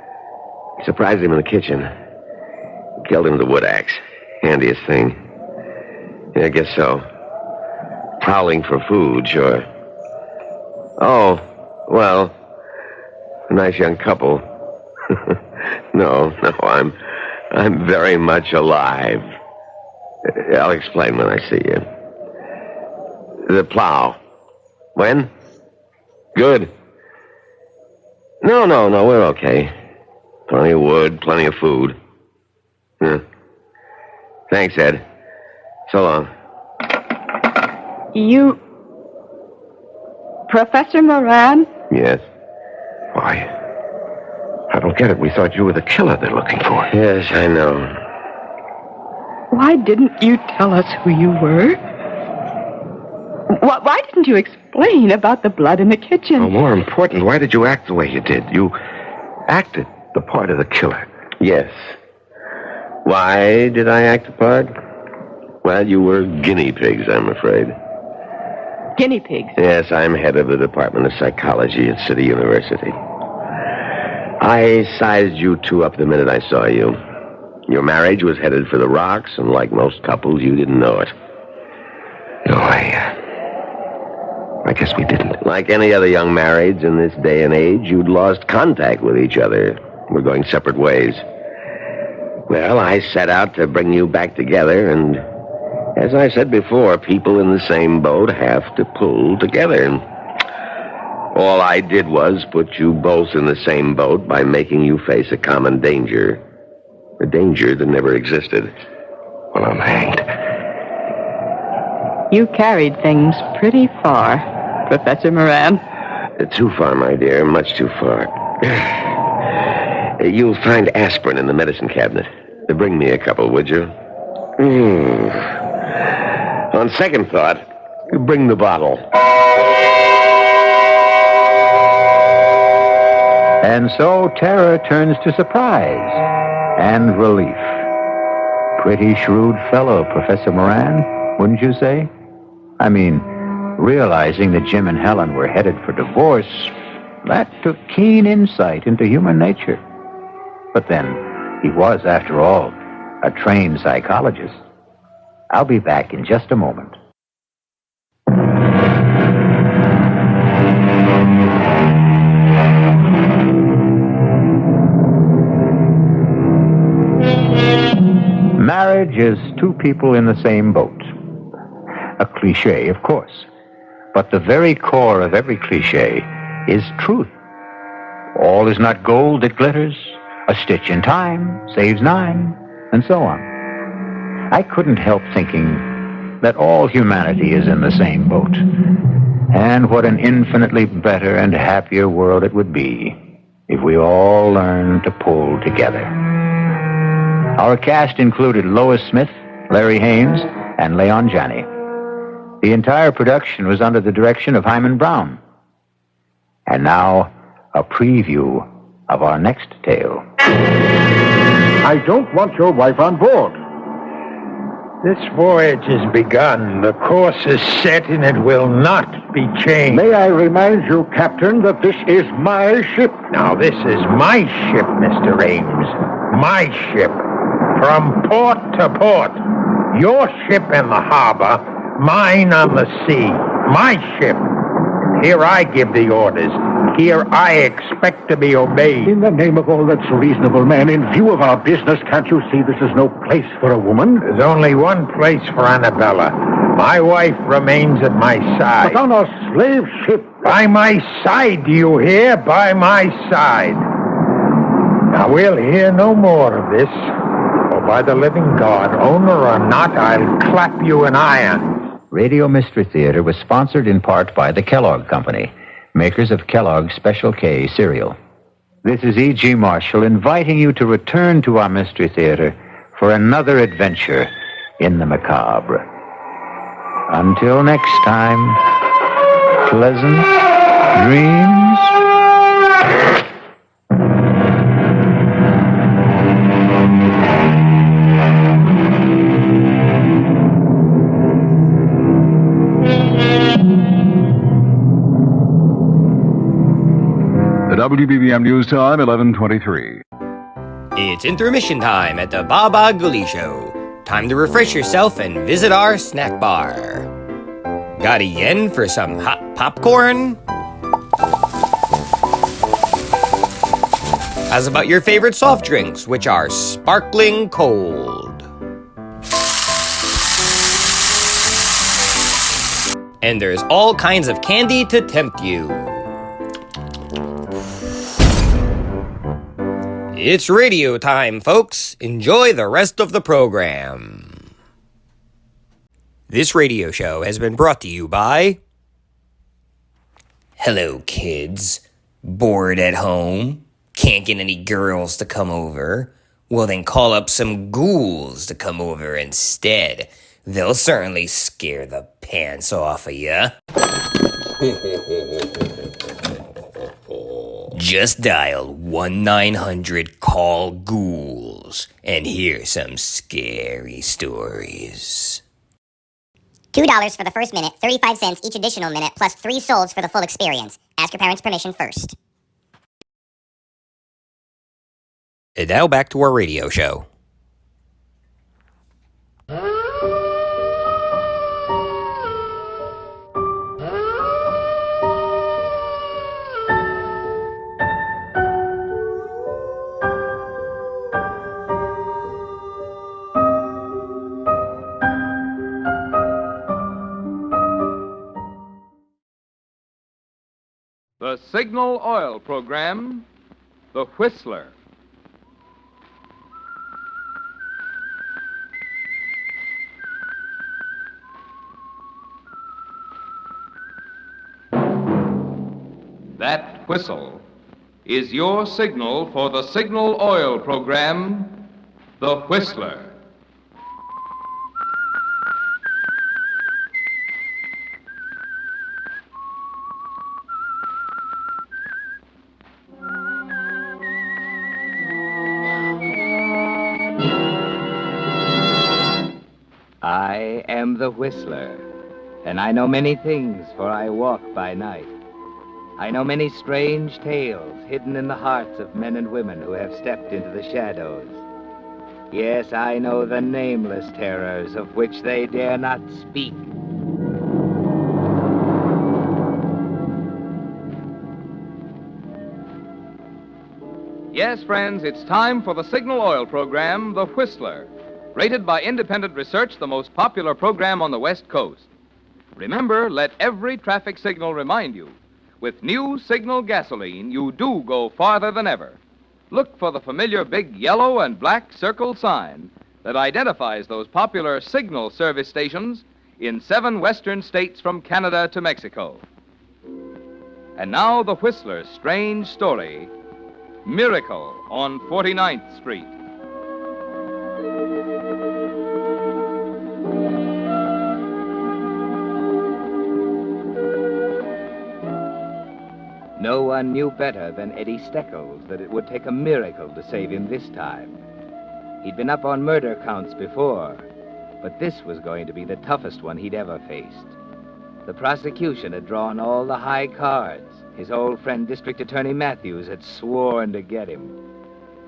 Surprised him in the kitchen. Killed him with a wood axe. Handiest thing. Yeah, I guess so. Prowling for food, sure. Oh, well, a nice young couple. No, I'm very much alive. I'll explain when I see you. The plow. When? Good. No, we're okay. Plenty of wood, plenty of food. Thanks, Ed. So long. You... Professor Moran? Yes. Why? I don't get it. We thought you were the killer they're looking for. Yes, I know. Why didn't you tell us who you were? Why didn't you explain about the blood in the kitchen? Oh, more important, why did you act the way you did? You acted the part of the killer. Yes. Why did I act the part? Well, you were guinea pigs, I'm afraid. Guinea pigs? Yes, I'm head of the Department of Psychology at City University. I sized you two up the minute I saw you. Your marriage was headed for the rocks, and like most couples, you didn't know it. No, I guess we didn't. Like any other young marrieds in this day and age, you'd lost contact with each other. We're going separate ways. Well, I set out to bring you back together, and as I said before, people in the same boat have to pull together. All I did was put you both in the same boat by making you face a common danger. A danger that never existed. Well, I'm hanged. You carried things pretty far, Professor Moran. Too far, my dear. Much too far. You'll find aspirin in the medicine cabinet. Bring me a couple, would you? On second thought, bring the bottle. And so terror turns to surprise and relief. Pretty shrewd fellow, Professor Moran, wouldn't you say? I mean, realizing that Jim and Helen were headed for divorce, that took keen insight into human nature. But then, he was, after all, a trained psychologist. I'll be back in just a moment. Marriage is two people in the same boat. A cliche, of course. But the very core of every cliche is truth. All is not gold that glitters. A stitch in time saves 9, and so on. I couldn't help thinking that all humanity is in the same boat. And what an infinitely better and happier world it would be if we all learned to pull together. Our cast included Lois Smith, Larry Haynes, and Leon Janney. The entire production was under the direction of Hyman Brown. And now, a preview of our next tale. I don't want your wife on board. This voyage has begun. The course is set and it will not be changed. May I remind you, Captain, that this is my ship. Now, this is my ship, Mr. Ames. My ship. From port to port. Your ship in the harbor, mine on the sea. My ship. Here I give the orders. Here I expect to be obeyed. In the name of all that's reasonable, man, in view of our business, can't you see this is no place for a woman? There's only one place for Annabella. My wife remains at my side. But on a slave ship. By my side, do you hear? By my side. Now, we'll hear no more of this. For by the living God, owner or not, I'll clap you in irons. Radio Mystery Theater was sponsored in part by the Kellogg Company, makers of Kellogg's Special K cereal. This is E.G. Marshall inviting you to return to our Mystery Theater for another adventure in the macabre. Until next time, pleasant dreams. The WBBM News Time, 11:23. It's intermission time at the Ghoulie Show. Time to refresh yourself and visit our snack bar. Got a yen for some hot popcorn? How's about your favorite soft drinks, which are sparkling cold? And there's all kinds of candy to tempt you. It's radio time, folks. Enjoy the rest of the program. This radio show has been brought to you by... Hello, kids. Bored at home? Can't get any girls to come over? Well, then call up some ghouls to come over instead. They'll certainly scare the pants off of ya. Just dial 1-900-CALL-GHOULS and hear some scary stories. $2 for the first minute, 35 cents each additional minute, plus 3 souls for the full experience. Ask your parents' permission first. And now back to our radio show. The Signal Oil Program, The Whistler. That whistle is your signal for the Signal Oil Program, The Whistler. I am the Whistler, and I know many things, for I walk by night. I know many strange tales hidden in the hearts of men and women who have stepped into the shadows. Yes, I know the nameless terrors of which they dare not speak. Yes, friends, it's time for the Signal Oil Program, The Whistler. Rated by independent research, the most popular program on the West Coast. Remember, let every traffic signal remind you, with new Signal gasoline, you do go farther than ever. Look for the familiar big yellow and black circle sign that identifies those popular Signal service stations in 7 western states from Canada to Mexico. And now the Whistler's strange story, Miracle on 49th Street. No one knew better than Eddie Steckles that it would take a miracle to save him this time. He'd been up on murder counts before, but this was going to be the toughest one he'd ever faced. The prosecution had drawn all the high cards. His old friend District Attorney Matthews had sworn to get him.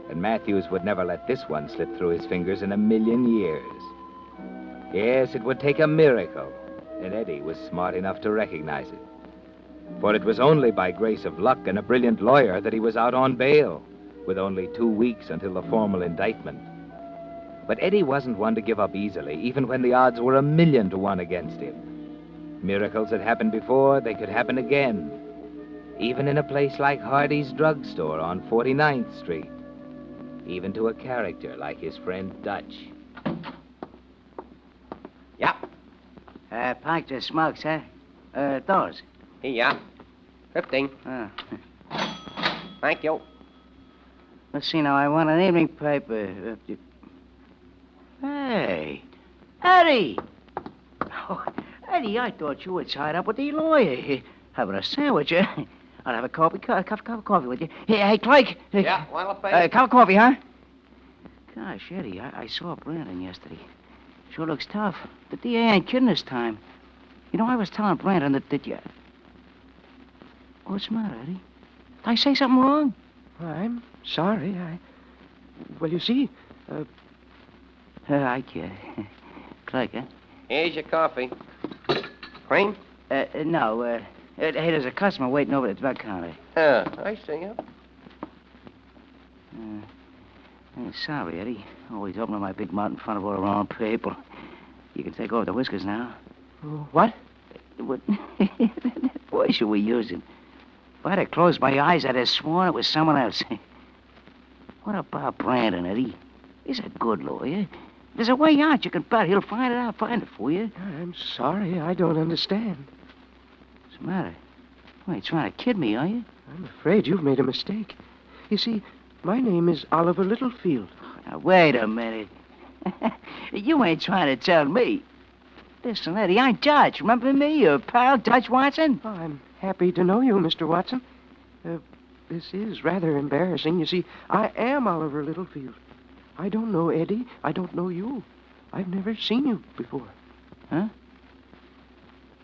And Matthews would never let this one slip through his fingers in a million years. Yes, it would take a miracle, and Eddie was smart enough to recognize it. For it was only by grace of luck and a brilliant lawyer that he was out on bail, with only 2 weeks until the formal indictment. But Eddie wasn't one to give up easily, even when the odds were 1,000,000 to 1 against him. Miracles had happened before, they could happen again. Even in a place like Hardy's drugstore on 49th Street. Even to a character like his friend Dutch. Yeah. Packed of smokes, huh? Those. Yeah. 15. Ah. Thank you. Let's see now. I want an evening paper. Hey, Eddie! Oh, Eddie, I thought you were tied up with the lawyer. Having a sandwich, eh? I'll have a cup of coffee with you. Hey, Craig. Yeah, want a paper? Cup of coffee, huh? Gosh, Eddie, I saw Brandon yesterday. Sure looks tough. The DA ain't kidding this time. You know, I was telling Brandon that you... What's the matter, Eddie? Did I say something wrong? I'm sorry. Well, you see, I get it. Craig, huh? Here's your coffee. Cream? No, hey, there's a customer waiting over at the drug counter. Oh, I see you. Sorry, Eddie. Always opening my big mouth in front of all the wrong people. You can take over the whiskers now. What? What voice are we using? If I'd have closed my eyes, I'd have sworn it was someone else. What about Brandon, Eddie? He's a good lawyer. There's a way out. You can bet he'll find it out. Find it for you. I'm sorry. I don't understand. What's the matter? You ain't trying to kid me, are you? I'm afraid you've made a mistake. You see, my name is Oliver Littlefield. Now, wait a minute. You ain't trying to tell me. Listen, Eddie, I'm Dutch. Remember me, your pal, Dutch Watson? Oh, I'm happy to know you, Mr. Watson. This is rather embarrassing. You see, I am Oliver Littlefield. I don't know Eddie. I don't know you. I've never seen you before. Huh?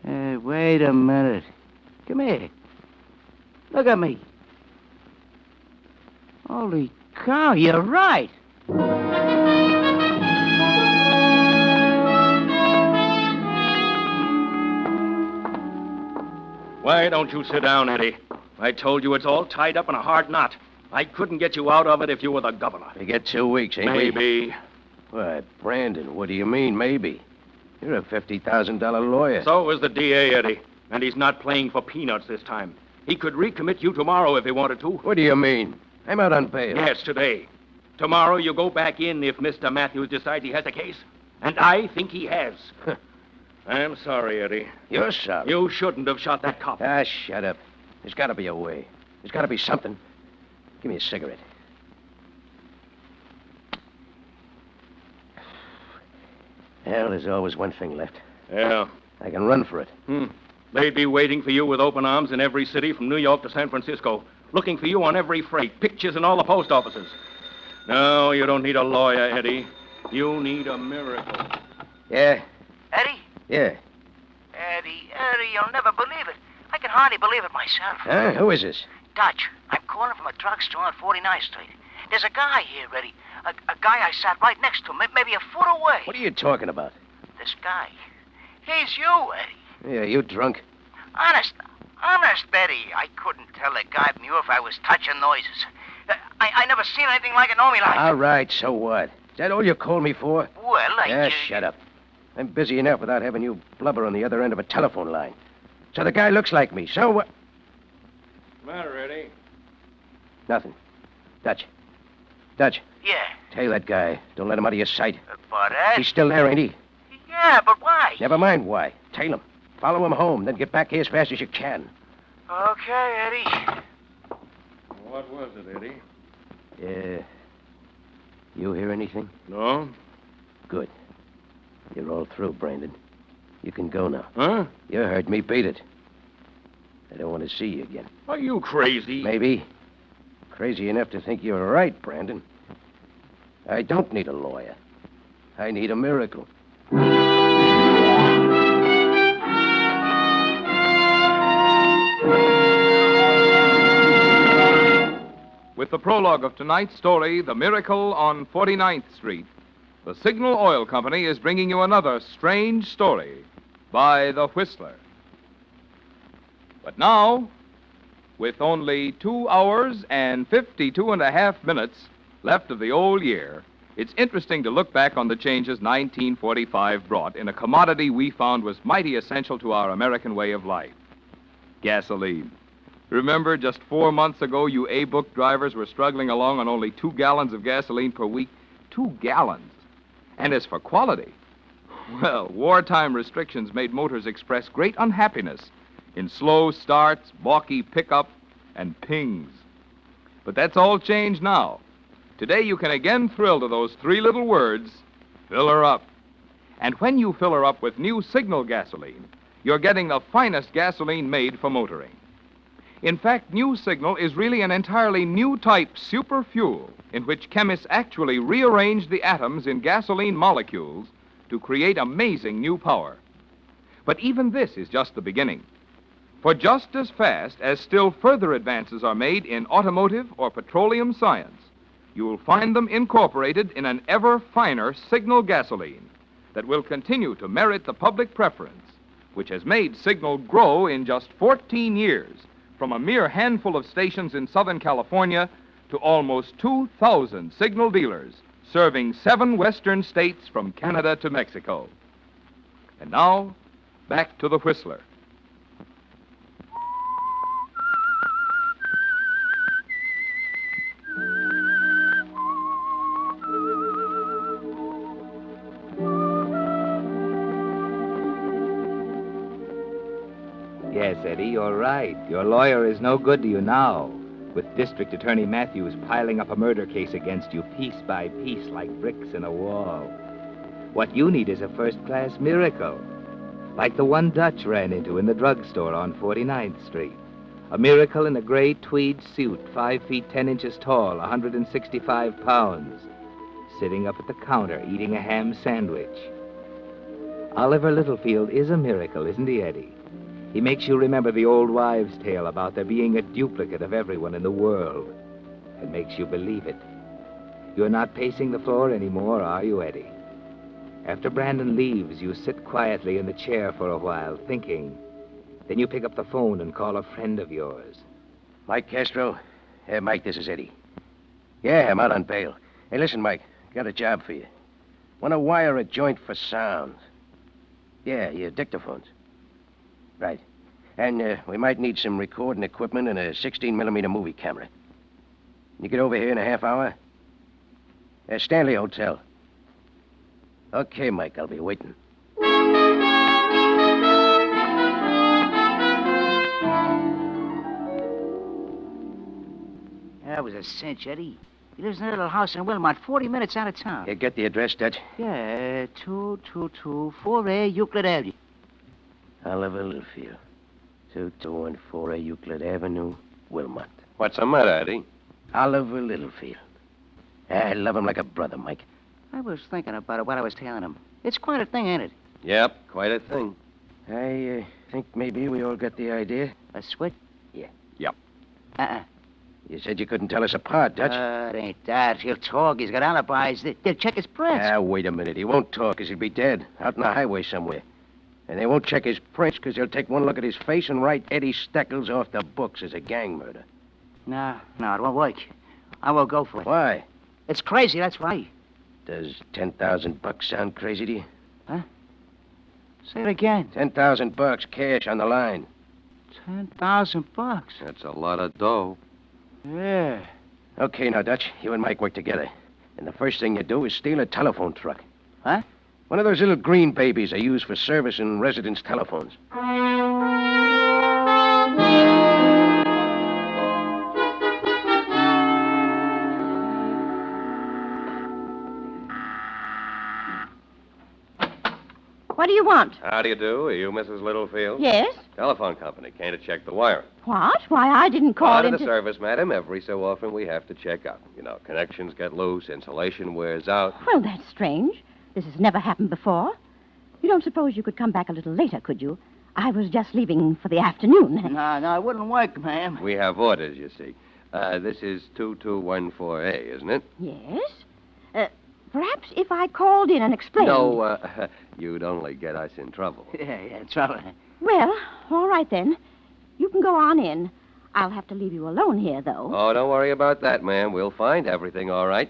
Wait a minute. Come here. Look at me. Holy cow, you're right. Why don't you sit down, Eddie? I told you it's all tied up in a hard knot. I couldn't get you out of it if you were the governor. We get 2 weeks, ain't we? Maybe. What, Brandon, what do you mean, maybe? You're a $50,000 lawyer. So is the DA, Eddie. And he's not playing for peanuts this time. He could recommit you tomorrow if he wanted to. What do you mean? I'm out on bail. Yes, today. Tomorrow you go back in if Mr. Matthews decides he has a case. And I think he has. I'm sorry, Eddie. You're sorry? You shouldn't have shot that cop. Ah, shut up. There's got to be a way. There's got to be something. Give me a cigarette. Well, there's always one thing left. Yeah. I can run for it. They'd be waiting for you with open arms in every city from New York to San Francisco, looking for you on every freight, pictures in all the post offices. No, you don't need a lawyer, Eddie. You need a miracle. Yeah? Eddie? Yeah. Eddie, you'll never believe it. I can hardly believe it myself. Huh? Who is this? Dutch, I'm calling from a drugstore on 49th Street. There's a guy here, Eddie. A guy I sat right next to, maybe a foot away. What are you talking about? This guy. He's you, Eddie. Yeah, you drunk? Honest, Eddie. I couldn't tell the guy from you if I was touching noises. I never seen anything like it in all my life. All right, so what? Is that all you called me for? Well, Shut up. I'm busy enough without having you blubber on the other end of a telephone line. So the guy looks like me, so what? What's the matter, Eddie? Nothing. Dutch. Yeah. Tail that guy. Don't let him out of your sight. But, Ed... He's still there, ain't he? Yeah, but why? Never mind why. Tail him. Follow him home, then get back here as fast as you can. Okay, Eddie. What was it, Eddie? Yeah. You hear anything? No. Good. You're all through, Brandon. You can go now. Huh? You heard me. Beat it. I don't want to see you again. Are you crazy? Maybe. Crazy enough to think you're right, Brandon. I don't need a lawyer. I need a miracle. With the prologue of tonight's story, The Miracle on 49th Street, the Signal Oil Company is bringing you another strange story by The Whistler. But now, with only 2 hours and 52.5 minutes left of the old year, it's interesting to look back on the changes 1945 brought in a commodity we found was mighty essential to our American way of life: gasoline. Remember, just 4 months ago, you A-book drivers were struggling along on only 2 gallons of gasoline per week. 2 gallons. And as for quality, well, wartime restrictions made motors express great unhappiness in slow starts, balky pickup, and pings. But that's all changed now. Today you can again thrill to those three little words, fill her up. And when you fill her up with new Signal gasoline, you're getting the finest gasoline made for motoring. In fact, new Signal is really an entirely new type super fuel in which chemists actually rearrange the atoms in gasoline molecules to create amazing new power. But even this is just the beginning. For just as fast as still further advances are made in automotive or petroleum science, you will find them incorporated in an ever finer Signal gasoline that will continue to merit the public preference, which has made Signal grow in just 14 years from a mere handful of stations in Southern California to almost 2,000 Signal dealers serving 7 western states from Canada to Mexico. And now, back to the Whistler. Yes, Eddie, you're right. Your lawyer is no good to you now, with District Attorney Matthews piling up a murder case against you piece by piece like bricks in a wall. What you need is a first-class miracle, like the one Dutch ran into in the drugstore on 49th Street. A miracle in a gray tweed suit, 5 feet 10 inches tall, 165 pounds, sitting up at the counter eating a ham sandwich. Oliver Littlefield is a miracle, isn't he, Eddie? He makes you remember the old wives' tale about there being a duplicate of everyone in the world, and makes you believe it. You're not pacing the floor anymore, are you, Eddie? After Brandon leaves, you sit quietly in the chair for a while, thinking. Then you pick up the phone and call a friend of yours. Mike Castro? Hey, Mike, this is Eddie. Yeah, I'm out on bail. Hey, listen, Mike, got a job for you. Want to wire a joint for sound. Yeah, your dictaphones. Right. And we might need some recording equipment and a 16mm movie camera. You get over here in a half hour? Stanley Hotel. Okay, Mike, I'll be waiting. That was a cinch, Eddie. He lives in a little house in Wilmot, 40 minutes out of town. You get the address, Dutch? Yeah, 222 Euclid Avenue. Oliver Littlefield. 2214 Euclid Avenue, Wilmot. What's the matter, Eddie? Oliver Littlefield. I love him like a brother, Mike. I was thinking about it while I was telling him. It's quite a thing, ain't it? Yep, quite a thing. I think maybe we all got the idea. A switch? Yeah. Yep. You said you couldn't tell us apart, Dutch. It ain't that. He'll talk. He's got alibis. They'll check his prints. Wait a minute. He won't talk because he'll be dead, out on the highway somewhere. And they won't check his prints because they'll take one look at his face and write Eddie Steckles off the books as a gang murder. No, it won't work. I won't go for it. Why? It's crazy, that's why. Does $10,000 sound crazy to you? Huh? Say it again. $10,000 cash on the line. $10,000. That's a lot of dough. Yeah. Okay, now, Dutch, you and Mike work together. And the first thing you do is steal a telephone truck. Huh? One of those little green babies I use for service in residence telephones. What do you want? How do you do? Are you Mrs. Littlefield? Yes? Telephone company. Came to check the wiring. What? Why, I didn't call Part in of the service, madam. Every so often we have to check up. You know, connections get loose, insulation wears out. Well, that's strange. This has never happened before. You don't suppose you could come back a little later, could you? I was just leaving for the afternoon. No, it wouldn't work, ma'am. We have orders, you see. This is 2214A, isn't it? Yes? Perhaps if I called in and explained... No, you'd only get us in trouble. Yeah, trouble. Well, all right then. You can go on in. I'll have to leave you alone here, though. Oh, don't worry about that, ma'am. We'll find everything all right.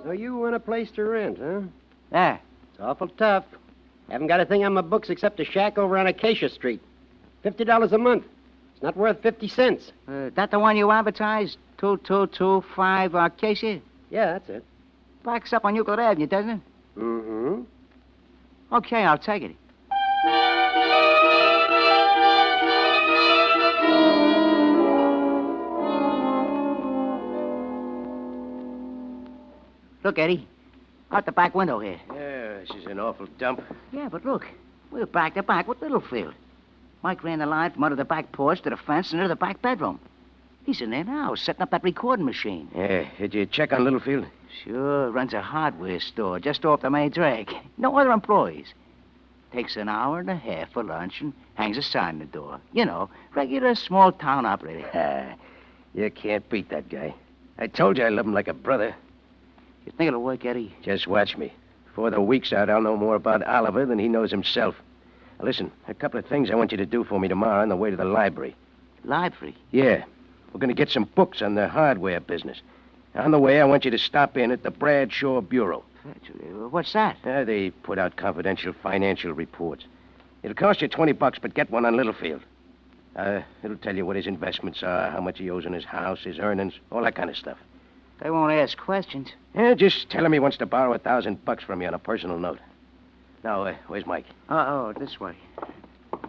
So you want a place to rent, huh? Yeah. It's awful tough. Haven't got a thing on my books except a shack over on Acacia Street. $50 a month. It's not worth 50 cents. That the one you advertised? 2225 Acacia? Yeah, that's it. Backs up on Euclid Avenue, doesn't it? Mm-hmm. Okay, I'll take it. Look, Eddie. Out the back window here. Yeah, this is an awful dump. Yeah, but look. We're back to back with Littlefield. Mike ran the line from under the back porch to the fence and into the back bedroom. He's in there now, setting up that recording machine. Yeah, did you check on Littlefield? Sure, runs a hardware store just off the main drag. No other employees. Takes an hour and a half for lunch and hangs a sign on the door. You know, regular small-town operator. You can't beat that guy. I told you I love him like a brother. You think it'll work, Eddie? Just watch me. Before the week's out, I'll know more about Oliver than he knows himself. Now, listen, a couple of things I want you to do for me tomorrow on the way to the library. Library? Yeah. We're going to get some books on the hardware business. On the way, I want you to stop in at the Bradshaw Bureau. What's that? They put out confidential financial reports. It'll cost you $20, but get one on Littlefield. It'll tell you what his investments are, how much he owes in his house, his earnings, all that kind of stuff. They won't ask questions. Yeah, just tell him he wants to borrow $1,000 from you on a personal note. Now, where's Mike? Oh, this way.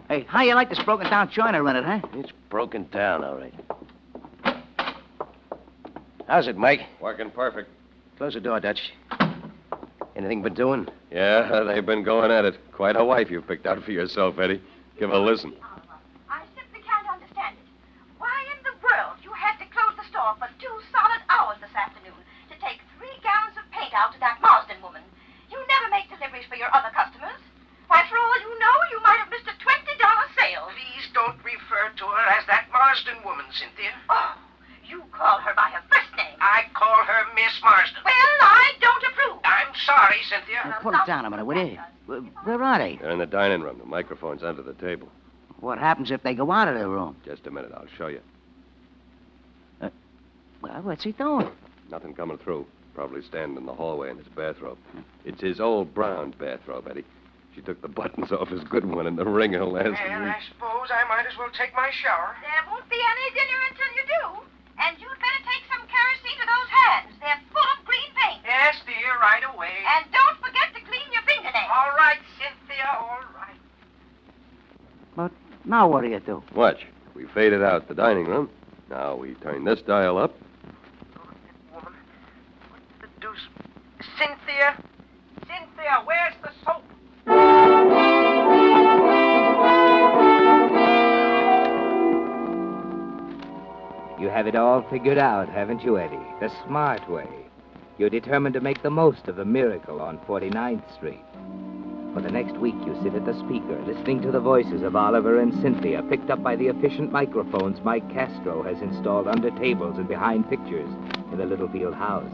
Hey, how you like this broken-down joint I rented, huh? It's broken down, all right. How's it, Mike? Working perfect. Close the door, Dutch. Anything been doing? Yeah, they've been going at it. Quite a wife you picked out for yourself, Eddie. Give a listen. I simply can't understand it. Why in the world you had to close the store for 2 solid hours this afternoon to take 3 gallons of paint out to that Marsden woman? You never make deliveries for your other customers. Why, for all you know, you might have missed a $20 sale. Please don't refer to her as that Marsden woman, Cynthia. Oh, you call her by her first name. I call her Miss Marsden. Well, I don't approve. I'm sorry, Cynthia. Now, put it down a minute, will you? Where are they? They're in the dining room. The microphone's under the table. What happens if they go out of their room? Just a minute. I'll show you. Well, what's he doing? Nothing coming through. Probably standing in the hallway in his bathrobe. It's his old brown bathrobe, Eddie. She took the buttons off his good one in the ringer last Well, week. I suppose I might as well take my shower. There won't be any dinner until you do. And you'd better take some kerosene to those hands. They're full of green paint. Yes, dear, right away. And don't forget to clean your fingernails. All right, Cynthia, all right. But now what do you do? Watch. We faded out the dining room. Now we turn this dial up. Woman, what the deuce? Cynthia? Cynthia, where's the soap? You have it all figured out, haven't you, Eddie? The smart way. You're determined to make the most of the miracle on 49th Street. For the next week, you sit at the speaker, listening to the voices of Oliver and Cynthia, picked up by the efficient microphones Mike Castro has installed under tables and behind pictures in the Littlefield house.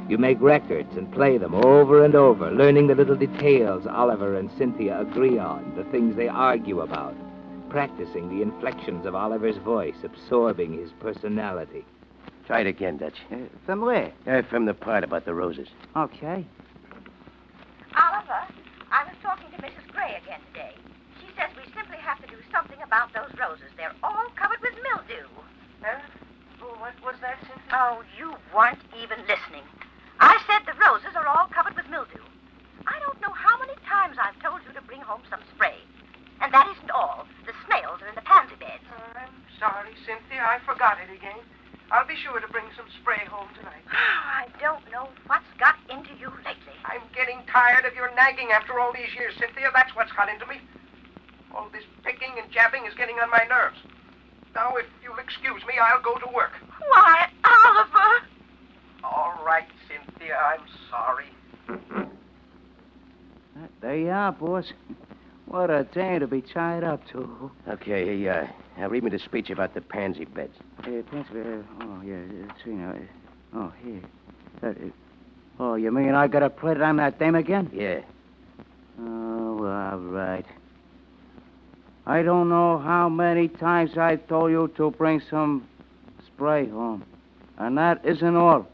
You make records and play them over and over, learning the little details Oliver and Cynthia agree on, the things they argue about, practicing the inflections of Oliver's voice, absorbing his personality. Try it again, Dutch. From where? From the part about the roses. Okay. Oliver, I was talking to Mrs. Gray again today. She says we simply have to do something about those roses. They're all covered with mildew. Huh? What was that, Cynthia? Oh, you weren't even listening. I said the roses are all covered with mildew. I don't know how many times I've told you to bring home some spray. And that isn't all. The snails are in the pansy beds. I'm sorry, Cynthia. I forgot it again. I'll be sure to bring some spray home tonight. I don't know what's got into you lately. I'm getting tired of your nagging after all these years, Cynthia. That's what's got into me. All this picking and jabbing is getting on my nerves. Now, if you'll excuse me, I'll go to work. Why, Oliver? All right, Cynthia. I'm sorry. There you are, boss. What a day to be tied up to. Okay, now read me the speech about the pansy beds. Oh, yeah, see now. Oh, here. Oh, you mean I gotta put it on that dame again? Yeah. Oh, all right. I don't know how many times I told you to bring some spray home. And that isn't all.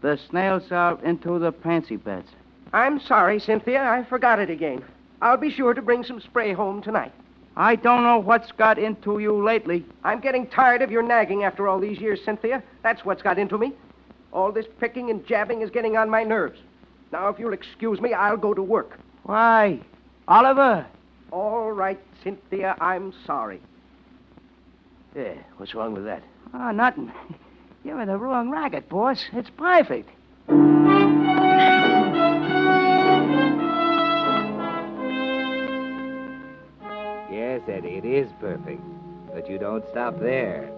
The snails are into the pansy beds. I'm sorry, Cynthia. I forgot it again. I'll be sure to bring some spray home tonight. I don't know what's got into you lately. I'm getting tired of your nagging after all these years, Cynthia. That's what's got into me. All this picking and jabbing is getting on my nerves. Now, if you'll excuse me, I'll go to work. Why? Oliver! All right, Cynthia, I'm sorry. Yeah, what's wrong with that? Oh, nothing. You're in the wrong racket, boss. It's perfect. Yes, Eddie, it is perfect. But you don't stop there.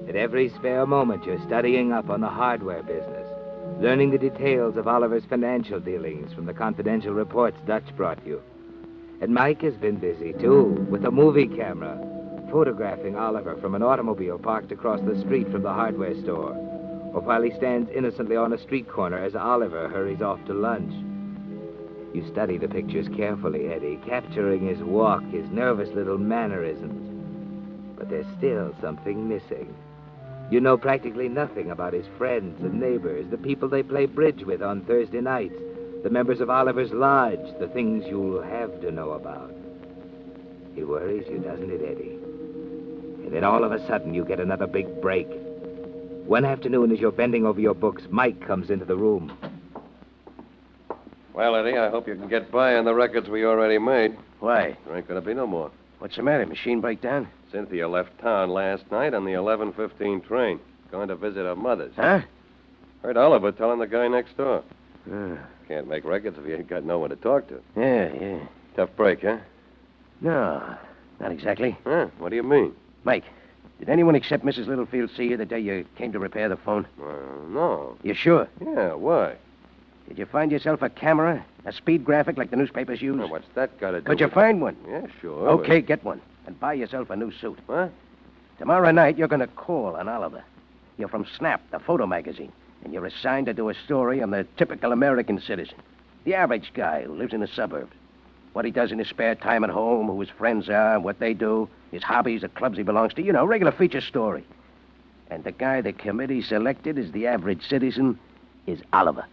At every spare moment, you're studying up on the hardware business, learning the details of Oliver's financial dealings from the confidential reports Dutch brought you. And Mike has been busy, too, with a movie camera, photographing Oliver from an automobile parked across the street from the hardware store, or while he stands innocently on a street corner as Oliver hurries off to lunch. You study the pictures carefully, Eddie, capturing his walk, his nervous little mannerisms. But there's still something missing. You know practically nothing about his friends and neighbors, the people they play bridge with on Thursday nights, the members of Oliver's lodge, the things you'll have to know about. It worries you, doesn't it, Eddie? And then all of a sudden you get another big break. One afternoon as you're bending over your books, Mike comes into the room. Well, Eddie, I hope you can get by on the records we already made. Why? There ain't going to be no more. What's the matter? Machine breakdown? Cynthia left town last night on the 11:15 train, going to visit her mother's. Huh? Heard Oliver telling the guy next door. Uh, Can't make records if you ain't got no one to talk to. yeah. Tough break, huh? No, not exactly. Huh? What do you mean? Mike, did anyone except Mrs. Littlefield see you the day you came to repair the phone? No. You sure? Yeah, why? Did you find yourself a camera? A speed graphic like the newspapers use? Well, what's that got to do Could you with... find one? Yeah, sure. Okay, get one. And buy yourself a new suit. What? Tomorrow night, you're going to call on Oliver. You're from Snap, the photo magazine. And you're assigned to do a story on the typical American citizen. The average guy who lives in the suburbs. What he does in his spare time at home, who his friends are, what they do, his hobbies, the clubs he belongs to. You know, regular feature story. And the guy the committee selected as the average citizen is Oliver.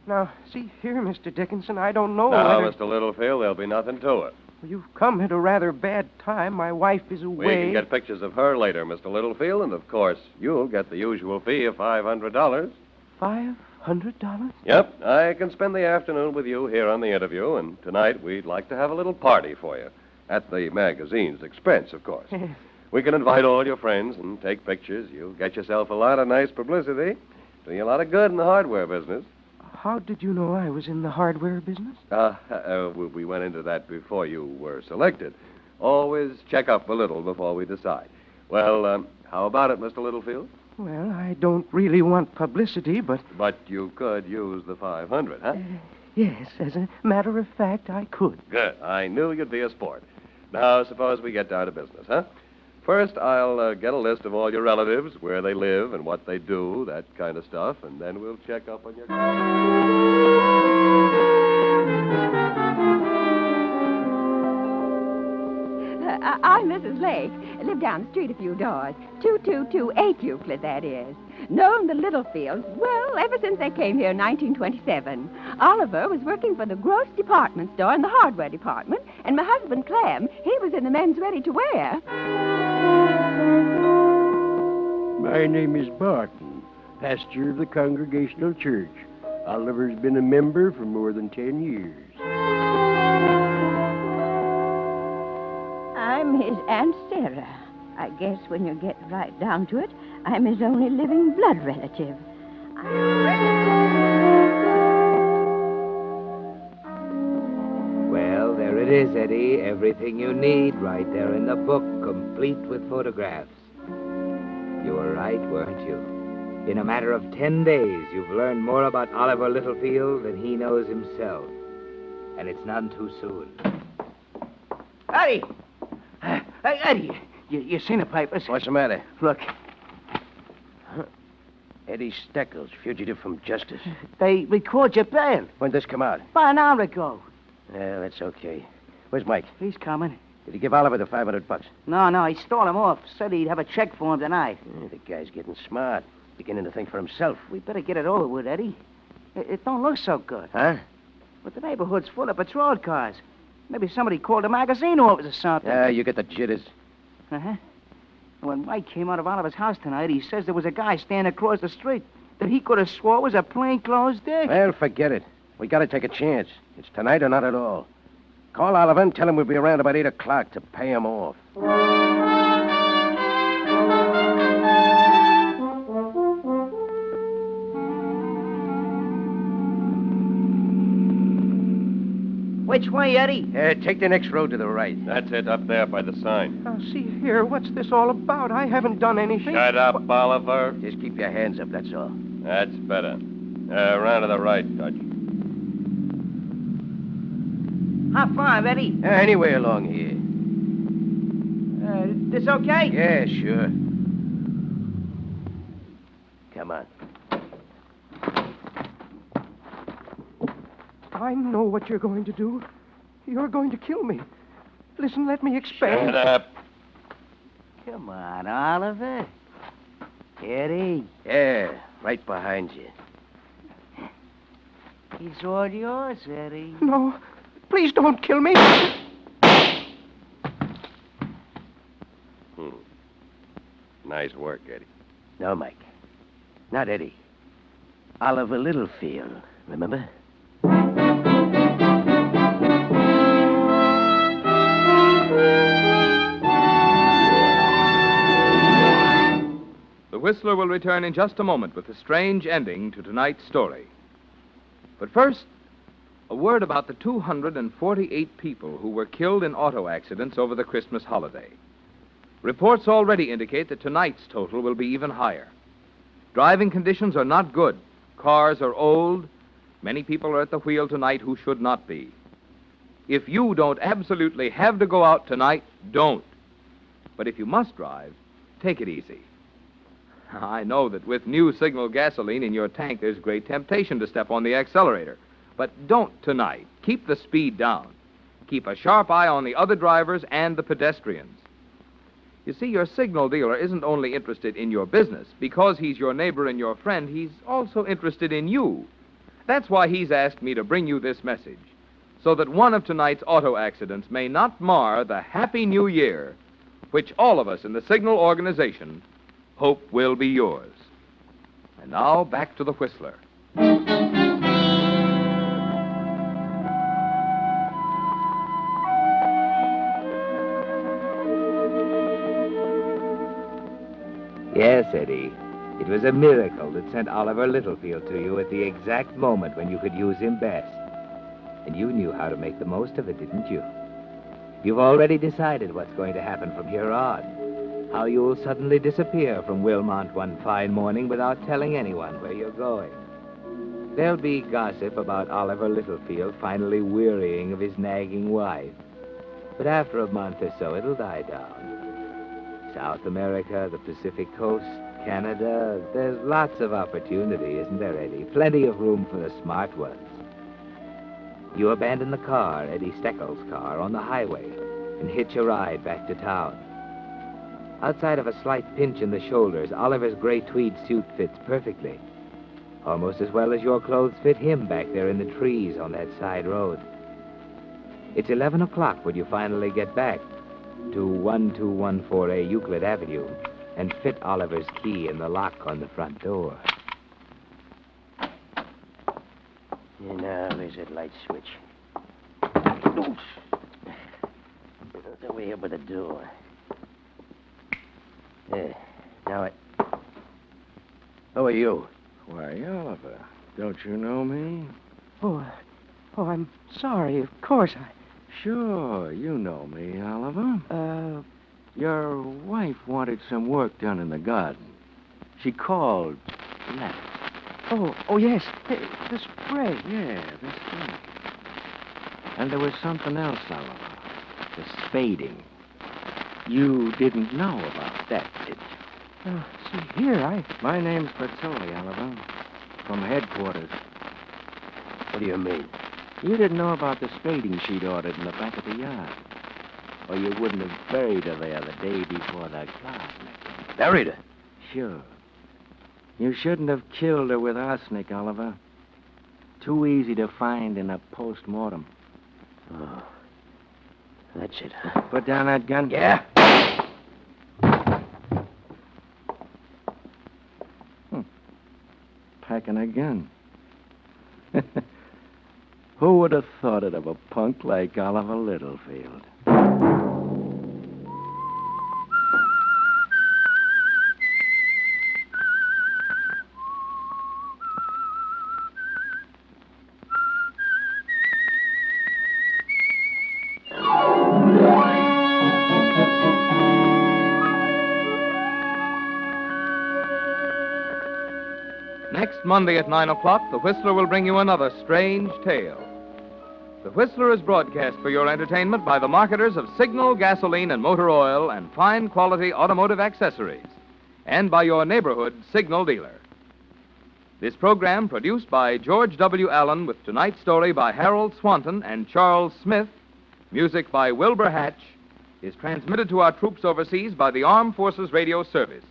Now, see here, Mr. Dickinson, I don't know Now, whether... Mr. Littlefield, there'll be nothing to it. You've come at a rather bad time. My wife is We away. can get pictures of her later, Mr. Littlefield, and of course, you'll get the usual fee of $500. $500? Yep, I can spend the afternoon with you here on the interview, and tonight we'd like to have a little party for you. At the magazine's expense, of course. We can invite all your friends and take pictures. You'll get yourself a lot of nice publicity. Do you a lot of good in the hardware business. How did you know I was in the hardware business? We went into that before you were selected. Always check up a little before we decide. Well, how about it, Mr. Littlefield? Well, I don't really want publicity, but... But you could use the $500, huh? Yes, as a matter of fact, I could. Good. I knew you'd be a sport. Now, suppose we get down to business, huh? First, I'll get a list of all your relatives, where they live and what they do, that kind of stuff, and then we'll check up on your... I'm Mrs. Lake. I live down the street a few doors. 2228 Euclid, that is. Known the Littlefields, well, ever since they came here in 1927. Oliver was working for the gross department store in the hardware department, and my husband, Clem, he was in the men's ready-to-wear. My name is Barton, pastor of the Congregational Church. Oliver's been a member for more than 10 years. I'm his Aunt Sarah. I guess when you get right down to it, I'm his only living blood relative. Well, there it is, Eddie. Everything you need right there in the book, complete with photographs. You were right, weren't you? In a matter of 10 days, you've learned more about Oliver Littlefield than he knows himself. And it's none too soon. Eddie! Hey, Eddie, you seen the papers? What's the matter? Look. Eddie Steckles, fugitive from justice. They record your bail. When'd this come out? About an hour ago. Yeah, that's okay. Where's Mike? He's coming. Did he give Oliver the $500? No, he stole him off. Said he'd have a check for him tonight. The guy's getting smart. Beginning to think for himself. We better get it over with, Eddie. It don't look so good. Huh? But the neighborhood's full of patrol cars. Maybe somebody called the magazine office or something. Yeah, you get the jitters. Uh-huh. When Mike came out of Oliver's house tonight, he says there was a guy standing across the street that he could have swore was a plainclothes dick. Well, forget it. We gotta take a chance. It's tonight or not at all. Call Oliver and tell him we'll be around about 8 o'clock to pay him off. Which way, Eddie? Take the next road to the right. That's it, up there by the sign. Now, see here, what's this all about? I haven't done anything. Shut up, Oliver. Just keep your hands up, that's all. That's better. Around to the right, Dutch. High five, Eddie. Anywhere along here. This okay? Yeah, sure. Come on. I know what you're going to do. You're going to kill me. Listen, let me explain. Shut up. Come on, Oliver. Eddie. Yeah, right behind you. He's all yours, Eddie. No, please don't kill me. Nice work, Eddie. No, Mike. Not Eddie. Oliver Littlefield, remember? The Whistler will return in just a moment with a strange ending to tonight's story. But first, a word about the 248 people who were killed in auto accidents over the Christmas holiday. Reports already indicate that tonight's total will be even higher. Driving conditions are not good. Cars are old. Many people are at the wheel tonight who should not be. If you don't absolutely have to go out tonight, don't. But if you must drive, take it easy. I know that with new Signal gasoline in your tank, there's great temptation to step on the accelerator. But don't tonight. Keep the speed down. Keep a sharp eye on the other drivers and the pedestrians. You see, your Signal dealer isn't only interested in your business. Because he's your neighbor and your friend, he's also interested in you. That's why he's asked me to bring you this message, so that one of tonight's auto accidents may not mar the Happy New Year, which all of us in the Signal organization hope will be yours. And now, back to the Whistler. Yes, Eddie. It was a miracle that sent Oliver Littlefield to you at the exact moment when you could use him best. And you knew how to make the most of it, didn't you? You've already decided what's going to happen from here on. How you'll suddenly disappear from Wilmont one fine morning without telling anyone where you're going. There'll be gossip about Oliver Littlefield finally wearying of his nagging wife. But after a month or so, it'll die down. South America, the Pacific Coast, Canada, there's lots of opportunity, isn't there, Eddie? Plenty of room for the smart ones. You abandon the car, Eddie Steckel's car, on the highway and hitch a ride back to town. Outside of a slight pinch in the shoulders, Oliver's gray tweed suit fits perfectly. Almost as well as your clothes fit him back there in the trees on that side road. It's 11 o'clock when you finally get back to 1214A Euclid Avenue and fit Oliver's key in the lock on the front door. Now, there's that light switch. Oof. The way up with the door. There. Now I... Who are you? Why, Oliver, don't you know me? Oh, I'm sorry. Of course, Sure, you know me, Oliver. Your wife wanted some work done in the garden. She called left. Oh, yes. The spray. Yeah, the spray. And there was something else, Oliver. The spading. You didn't know about that, did you? See here, My name's Bertoli, Oliver. From headquarters. What do you mean? You didn't know about the spading she'd ordered in the back of the yard. Or you wouldn't have buried her there the day before the garden. Buried her? Sure. You shouldn't have killed her with arsenic, Oliver. Too easy to find in a post-mortem. Oh. That's it, huh? Put down that gun. Yeah. Packing a gun. Who would have thought it of a punk like Oliver Littlefield? Next Monday at 9 o'clock, The Whistler will bring you another strange tale. The Whistler is broadcast for your entertainment by the marketers of Signal, gasoline, and motor oil and fine quality automotive accessories, and by your neighborhood Signal dealer. This program, produced by George W. Allen, with tonight's story by Harold Swanton and Charles Smith, music by Wilbur Hatch, is transmitted to our troops overseas by the Armed Forces Radio Service.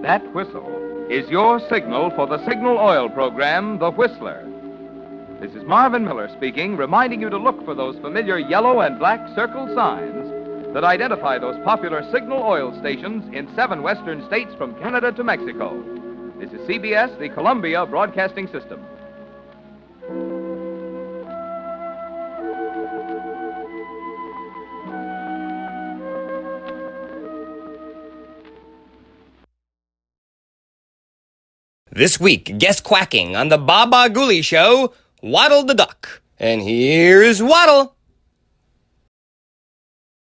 That whistle is your signal for the Signal Oil program, The Whistler. This is Marvin Miller speaking, reminding you to look for those familiar yellow and black circle signs that identify those popular Signal Oil stations in 7 western states from Canada to Mexico. This is CBS, the Columbia Broadcasting System. This week, guest quacking on the Baba Ghoulie Show, Waddle the Duck. And here's Waddle.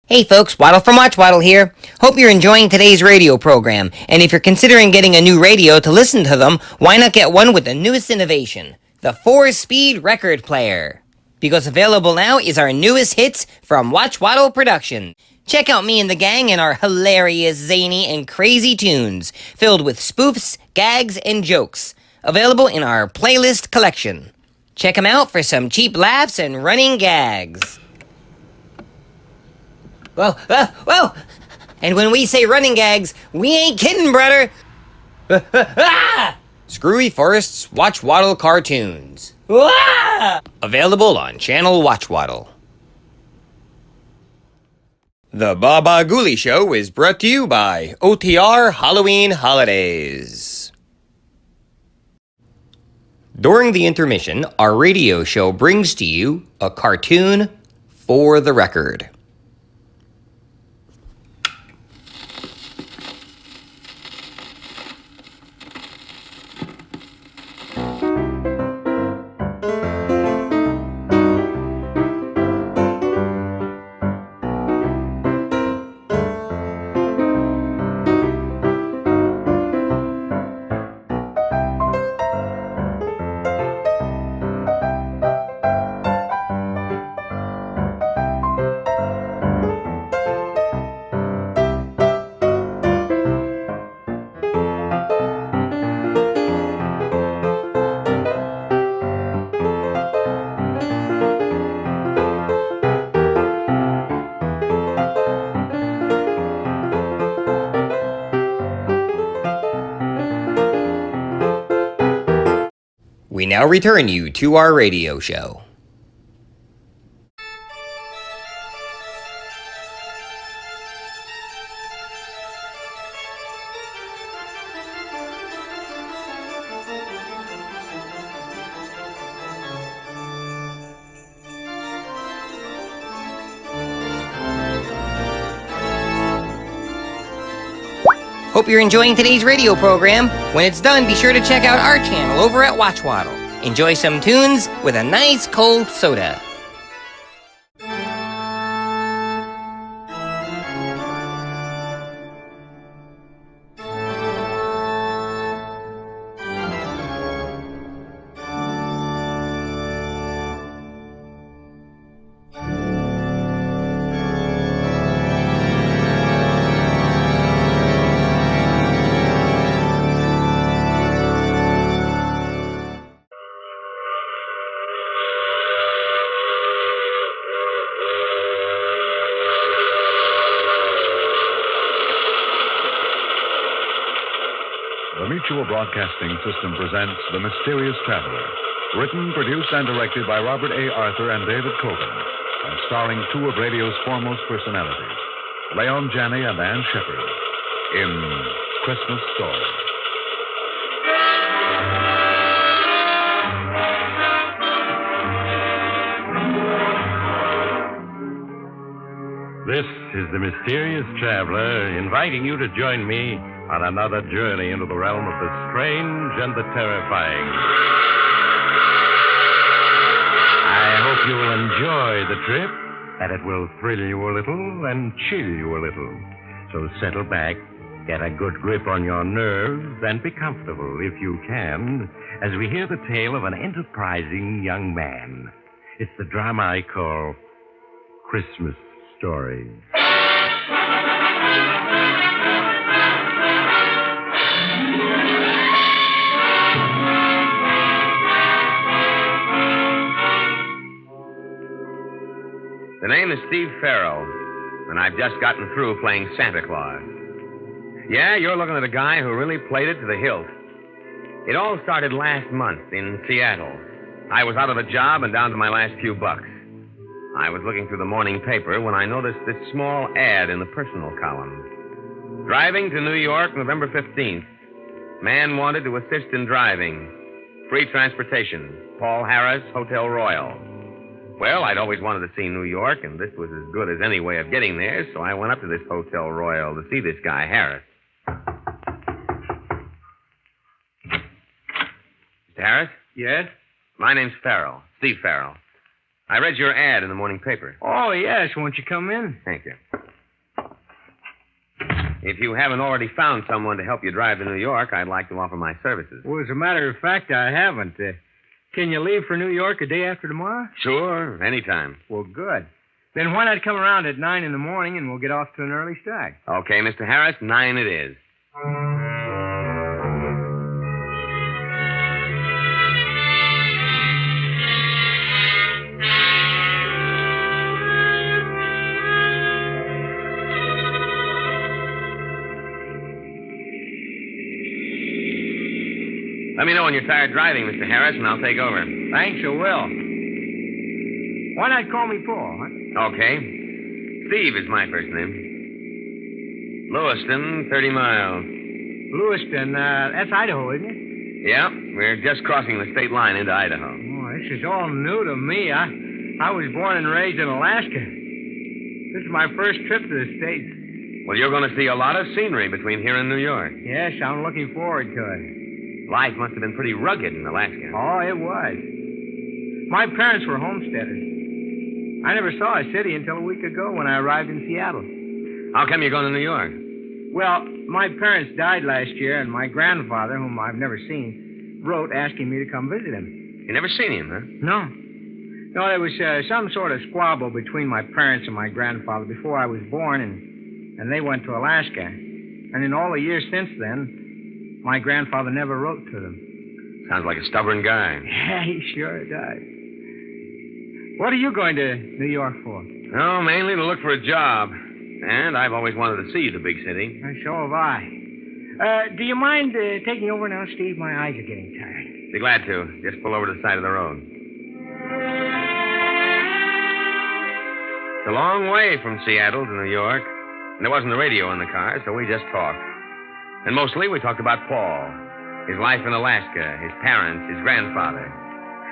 Hey folks, Waddle from Watchwaddle here. Hope you're enjoying today's radio program. And if you're considering getting a new radio to listen to them, why not get one with the newest innovation, the 4-speed record player? Because available now is our newest hits from Watchwaddle Production. Check out me and the gang and our hilarious, zany, and crazy tunes, filled with spoofs, gags, and jokes. Available in our playlist collection. Check them out for some cheap laughs and running gags. Whoa! And when we say running gags, we ain't kidding, brother! Screwy Forest's Watchwaddle cartoons. Available on Channel Watchwaddle. The Baba Ghoulie Show is brought to you by OTR Halloween Holidays. During the intermission, our radio show brings to you a cartoon for the record. We now return you to our radio show. Hope you're enjoying today's radio program. When it's done, be sure to check out our channel over at Watchwaddle. Enjoy some tunes with a nice cold soda. Mutual Broadcasting System presents The Mysterious Traveler. Written, produced, and directed by Robert A. Arthur and David Coben. And starring two of radio's foremost personalities, Leon Janney and Ann Shepard, in Christmas Story. This is the Mysterious Traveler inviting you to join me on another journey into the realm of the strange and the terrifying. I hope you will enjoy the trip, that it will thrill you a little and chill you a little. So settle back, get a good grip on your nerves, and be comfortable, if you can, as we hear the tale of an enterprising young man. It's the drama I call Christmas Story. The name is Steve Farrell, and I've just gotten through playing Santa Claus. Yeah, you're looking at a guy who really played it to the hilt. It all started last month in Seattle. I was out of a job and down to my last few bucks. I was looking through the morning paper when I noticed this small ad in the personal column. Driving to New York, November 15th. Man wanted to assist in driving. Free transportation. Paul Harris, Hotel Royal. Well, I'd always wanted to see New York, and this was as good as any way of getting there, so I went up to this Hotel Royal to see this guy, Harris. Mr. Harris? Yes? My name's Farrell, Steve Farrell. I read your ad in the morning paper. Oh, yes. Won't you come in? Thank you. If you haven't already found someone to help you drive to New York, I'd like to offer my services. Well, as a matter of fact, I haven't. Can you leave for New York a day after tomorrow? Sure, anytime. Well, good. Then why not come around at 9 in the morning and we'll get off to an early start? Okay, Mr. Harris, 9 it is. Let me know when you're tired driving, Mr. Harris, and I'll take over. Thanks, I will. Why not call me Paul, huh? Okay. Steve is my first name. Lewiston, 30 miles. Lewiston, that's Idaho, isn't it? Yeah, we're just crossing the state line into Idaho. Oh, this is all new to me. I was born and raised in Alaska. This is my first trip to the States. Well, you're going to see a lot of scenery between here and New York. Yes, I'm looking forward to it. Life must have been pretty rugged in Alaska. Oh, it was. My parents were homesteaders. I never saw a city until a week ago when I arrived in Seattle. How come you're going to New York? Well, my parents died last year, and my grandfather, whom I've never seen, wrote asking me to come visit him. You never seen him, huh? No. No, there was some sort of squabble between my parents and my grandfather before I was born, and they went to Alaska. And in all the years since then, my grandfather never wrote to them. Sounds like a stubborn guy. Yeah, he sure does. What are you going to New York for? Oh, mainly to look for a job. And I've always wanted to see the big city. So have I. Do you mind taking over now, Steve? My eyes are getting tired. Be glad to. Just pull over to the side of the road. It's a long way from Seattle to New York. And there wasn't a radio in the car, so we just talked. And mostly we talked about Paul, his life in Alaska, his parents, his grandfather.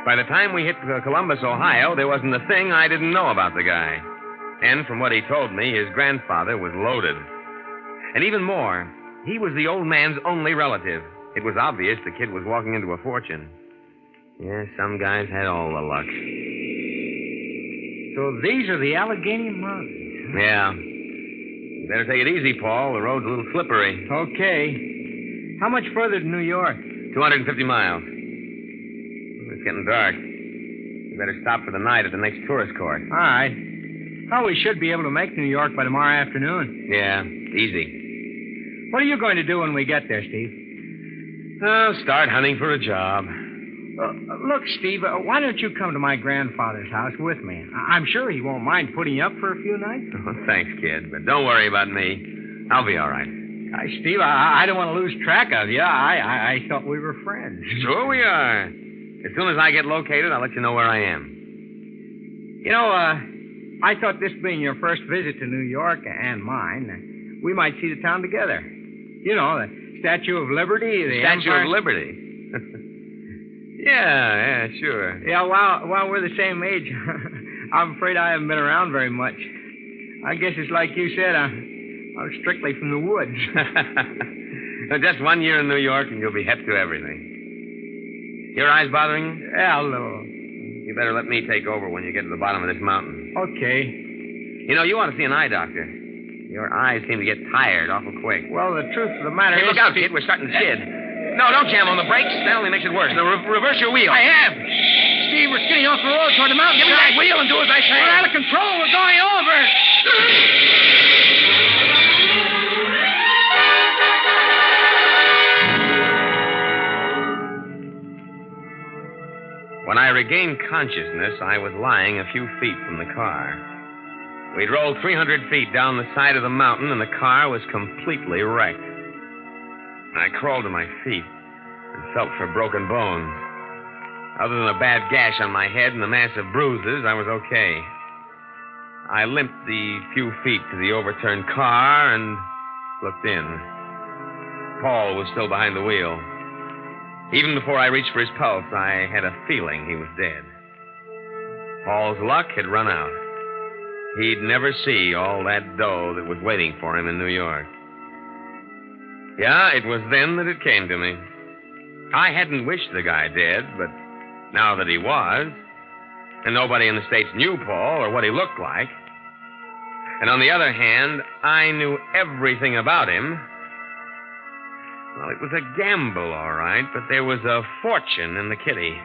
By the time we hit Columbus, Ohio, there wasn't a thing I didn't know about the guy. And from what he told me, his grandfather was loaded. And even more, he was the old man's only relative. It was obvious the kid was walking into a fortune. Yeah, some guys had all the luck. So these are the Allegheny Mountains. Yeah. You better take it easy, Paul. The road's a little slippery. Okay. How much further to New York? 250 miles. It's getting dark. You better stop for the night at the next tourist court. All right. Oh, we should be able to make New York by tomorrow afternoon. Yeah, easy. What are you going to do when we get there, Steve? Oh, start hunting for a job. Look, Steve, why don't you come to my grandfather's house with me? I'm sure he won't mind putting you up for a few nights. Oh, thanks, kid, but don't worry about me. I'll be all right. Steve, I don't want to lose track of you. I thought we were friends. Sure we are. As soon as I get located, I'll let you know where I am. You know, I thought this being your first visit to New York and mine, we might see the town together. You know, the Statue of Liberty, the Statue Empire... of Liberty? Yeah, sure. Yeah, while we're the same age, I'm afraid I haven't been around very much. I guess it's like you said, I'm strictly from the woods. Just 1 year in New York and you'll be hep to everything. Your eyes bothering you? Yeah, a little. You better let me take over when you get to the bottom of this mountain. Okay. You know, you ought to see an eye doctor. Your eyes seem to get tired awful quick. Well, the truth of the matter Hey, is... look out, kid. We're starting to skid. No, don't jam on the brakes. That only makes it worse. Now, reverse your wheel. I have. Steve, we're skidding off the road toward the mountain. Give me that wheel and do as I say. We're out of control. We're going over. When I regained consciousness, I was lying a few feet from the car. We'd rolled 300 feet down the side of the mountain, and the car was completely wrecked. I crawled to my feet and felt for broken bones. Other than a bad gash on my head and a mass of bruises, I was okay. I limped the few feet to the overturned car and looked in. Paul was still behind the wheel. Even before I reached for his pulse, I had a feeling he was dead. Paul's luck had run out. He'd never see all that dough that was waiting for him in New York. Yeah, it was then that it came to me. I hadn't wished the guy dead, but now that he was, and nobody in the States knew Paul or what he looked like, and on the other hand, I knew everything about him, well, it was a gamble, all right, but there was a fortune in the kitty.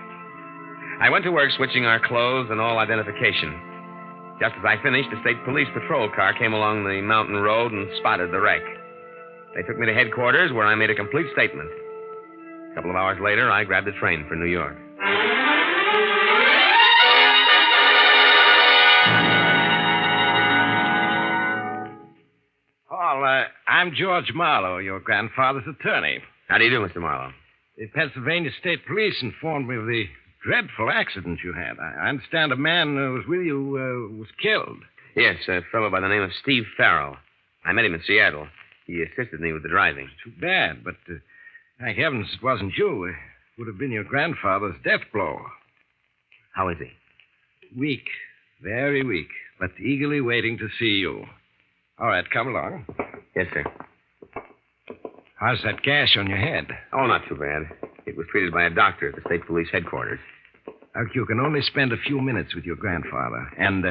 I went to work switching our clothes and all identification. Just as I finished, a state police patrol car came along the mountain road and spotted the wreck. They took me to headquarters, where I made a complete statement. A couple of hours later, I grabbed a train for New York. Paul, I'm George Marlowe, your grandfather's attorney. How do you do, Mr. Marlowe? The Pennsylvania State Police informed me of the dreadful accident you had. I understand a man who was with you was killed. Yes, a fellow by the name of Steve Farrell. I met him in Seattle. He assisted me with the driving. Too bad, but thank heavens it wasn't you. It would have been your grandfather's death blow. How is he? Weak, very weak, but eagerly waiting to see you. All right, come along. Yes, sir. How's that gash on your head? Oh, not too bad. It was treated by a doctor at the state police headquarters. Look, you can only spend a few minutes with your grandfather, and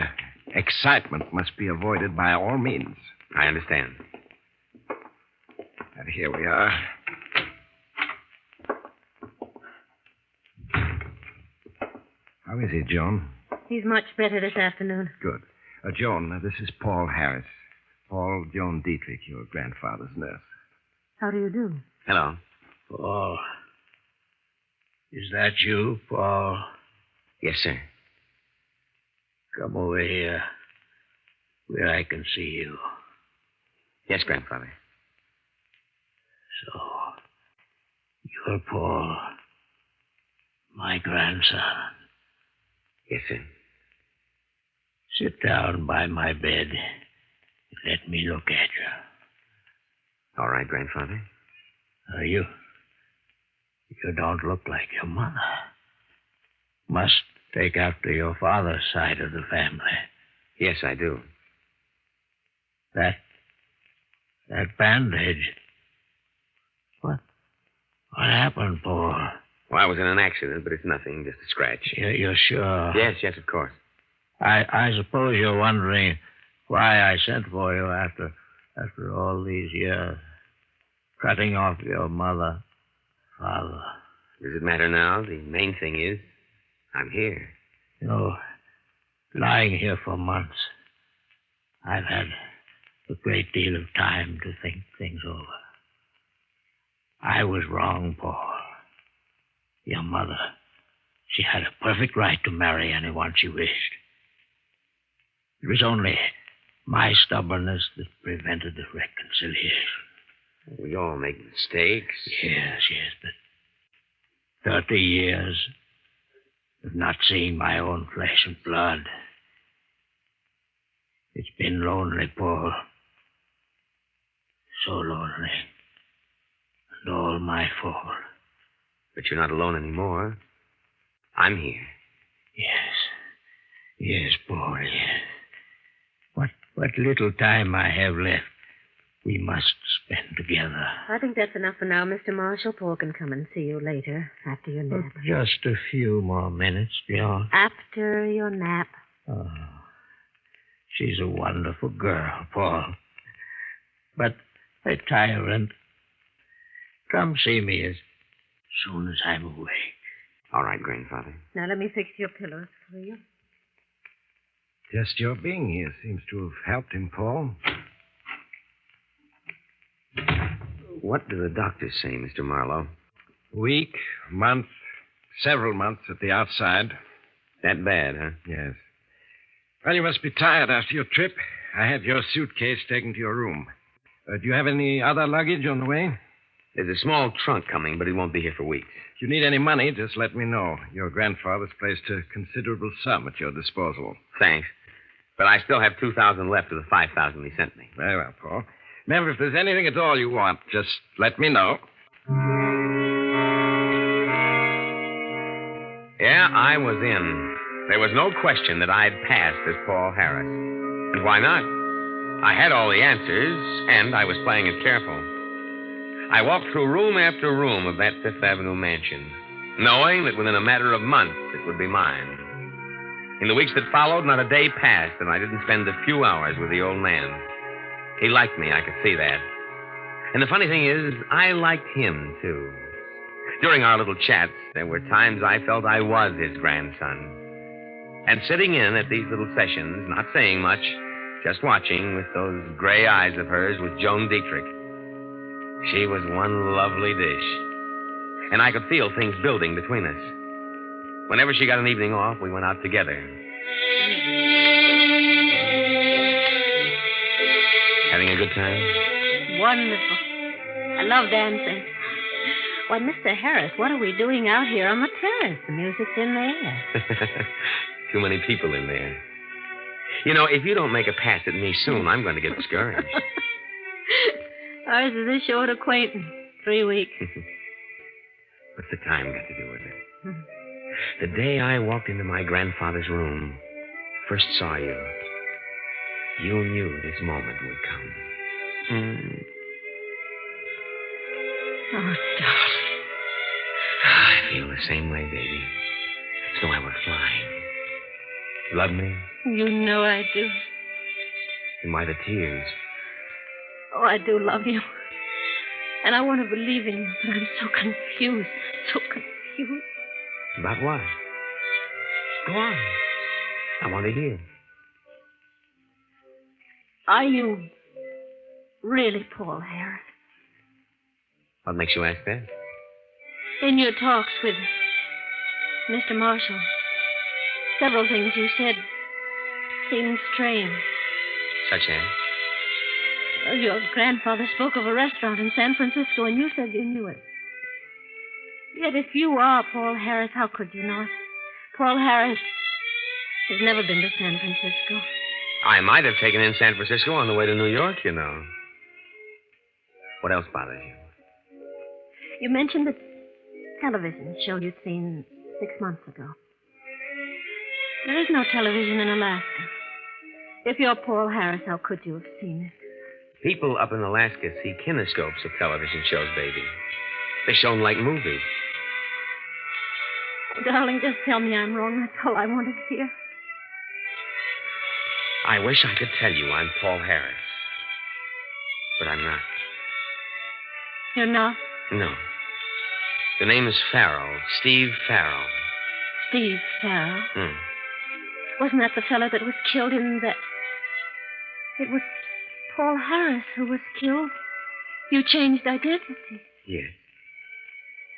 excitement must be avoided by all means. I understand. And here we are. How is he, Joan? He's much better this afternoon. Good. Joan, this is Paul Harris. Paul Joan Dietrich, your grandfather's nurse. How do you do? Hello. Paul. Is that you, Paul? Yes, sir. Come over here where I can see you. Yes, Grandfather. So, you're Paul, my grandson. Yes, sir. Sit down by my bed and let me look at you. All right, Grandfather. You don't look like your mother. Must take after your father's side of the family. Yes, I do. That bandage. What happened, Paul? Well, I was in an accident, but it's nothing, just a scratch. You're sure? Yes, of course. I suppose you're wondering why I sent for you after all these years. Cutting off your mother, father. Does it matter now? The main thing is, I'm here. Lying here for months, I've had a great deal of time to think things over. I was wrong, Paul. Your mother, she had a perfect right to marry anyone she wished. It was only my stubbornness that prevented the reconciliation. We all make mistakes. Yes, but 30 years of not seeing my own flesh and blood. It's been lonely, Paul. So lonely. And all my fault. But you're not alone anymore. I'm here. Yes, Paul, yes. What little time I have left, we must spend together. I think that's enough for now, Mr. Marshall. Paul can come and see you later, after your nap. Just a few more minutes, John. After your nap. Oh, she's a wonderful girl, Paul. But a tyrant. Come see me as soon as I'm awake. All right, Grandfather. Now, let me fix your pillows for you. Just your being here seems to have helped him, Paul. What do the doctors say, Mr. Marlowe? Week, month, several months at the outside. That bad, huh? Yes. Well, you must be tired after your trip. I had your suitcase taken to your room. Do you have any other luggage on the way? There's a small trunk coming, but it won't be here for weeks. If you need any money, just let me know. Your grandfather's placed a considerable sum at your disposal. Thanks. But I still have $2,000 left of the $5,000 he sent me. Very well, Paul. Remember, if there's anything at all you want, just let me know. Yeah, I was in. There was no question that I'd passed as Paul Harris. And why not? I had all the answers, and I was playing it careful. I walked through room after room of that Fifth Avenue mansion, knowing that within a matter of months it would be mine. In the weeks that followed, not a day passed that I didn't spend a few hours with the old man. He liked me, I could see that. And the funny thing is, I liked him, too. During our little chats, there were times I felt I was his grandson. And sitting in at these little sessions, not saying much, just watching with those gray eyes of hers with Joan Dietrich. She was one lovely dish. And I could feel things building between us. Whenever she got an evening off, we went out together. Having a good time? Wonderful. I love dancing. Why, Mr. Harris, what are we doing out here on the terrace? The music's in there. Too many people in there. You know, if you don't make a pass at me soon, I'm going to get discouraged. Ours is a short acquaintance. 3 weeks. What's the time got to do with it? The day I walked into my grandfather's room, first saw you, you knew this moment would come. Oh, darling. I feel the same way, baby. As though I were flying. Love me? You know I do. And why the tears? Oh, I do love you. And I want to believe in you, but I'm so confused. So confused. About what? Go on. I want to hear. Are you really Paul Harris? What makes you ask that? In your talks with Mr. Marshall, several things you said seemed strange. Such as? Well, your grandfather spoke of a restaurant in San Francisco, and you said you knew it. Yet if you are Paul Harris, how could you not? Paul Harris has never been to San Francisco. I might have taken in San Francisco on the way to New York, you know. What else bothers you? You mentioned the television show you'd seen 6 months ago. There is no television in Alaska. If you're Paul Harris, how could you have seen it? People up in Alaska see kinescopes of television shows, baby. They're shown like movies. Darling, just tell me I'm wrong. That's all I wanted to hear. I wish I could tell you I'm Paul Harris. But I'm not. You're not? No. The name is Farrell. Steve Farrell. Steve Farrell? Wasn't that the fellow that was killed in that... It was Paul Harris who was killed. You changed identity. Yes.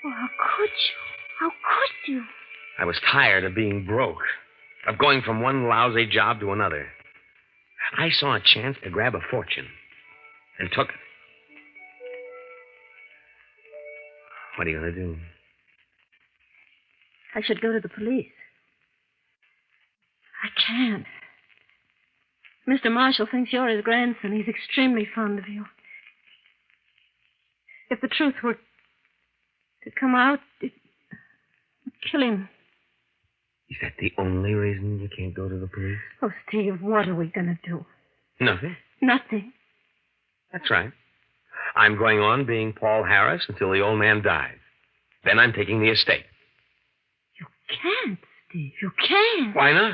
Oh, how could you? How could you? I was tired of being broke, of going from one lousy job to another. I saw a chance to grab a fortune and took it. What are you going to do? I should go to the police. I can't. Mr. Marshall thinks you're his grandson. He's extremely fond of you. If the truth were to come out, it would kill him. Is that the only reason you can't go to the police? Oh, Steve, what are we going to do? Nothing. Nothing. That's right. I'm going on being Paul Harris until the old man dies. Then I'm taking the estate. You can't, Steve. You can't. Why not?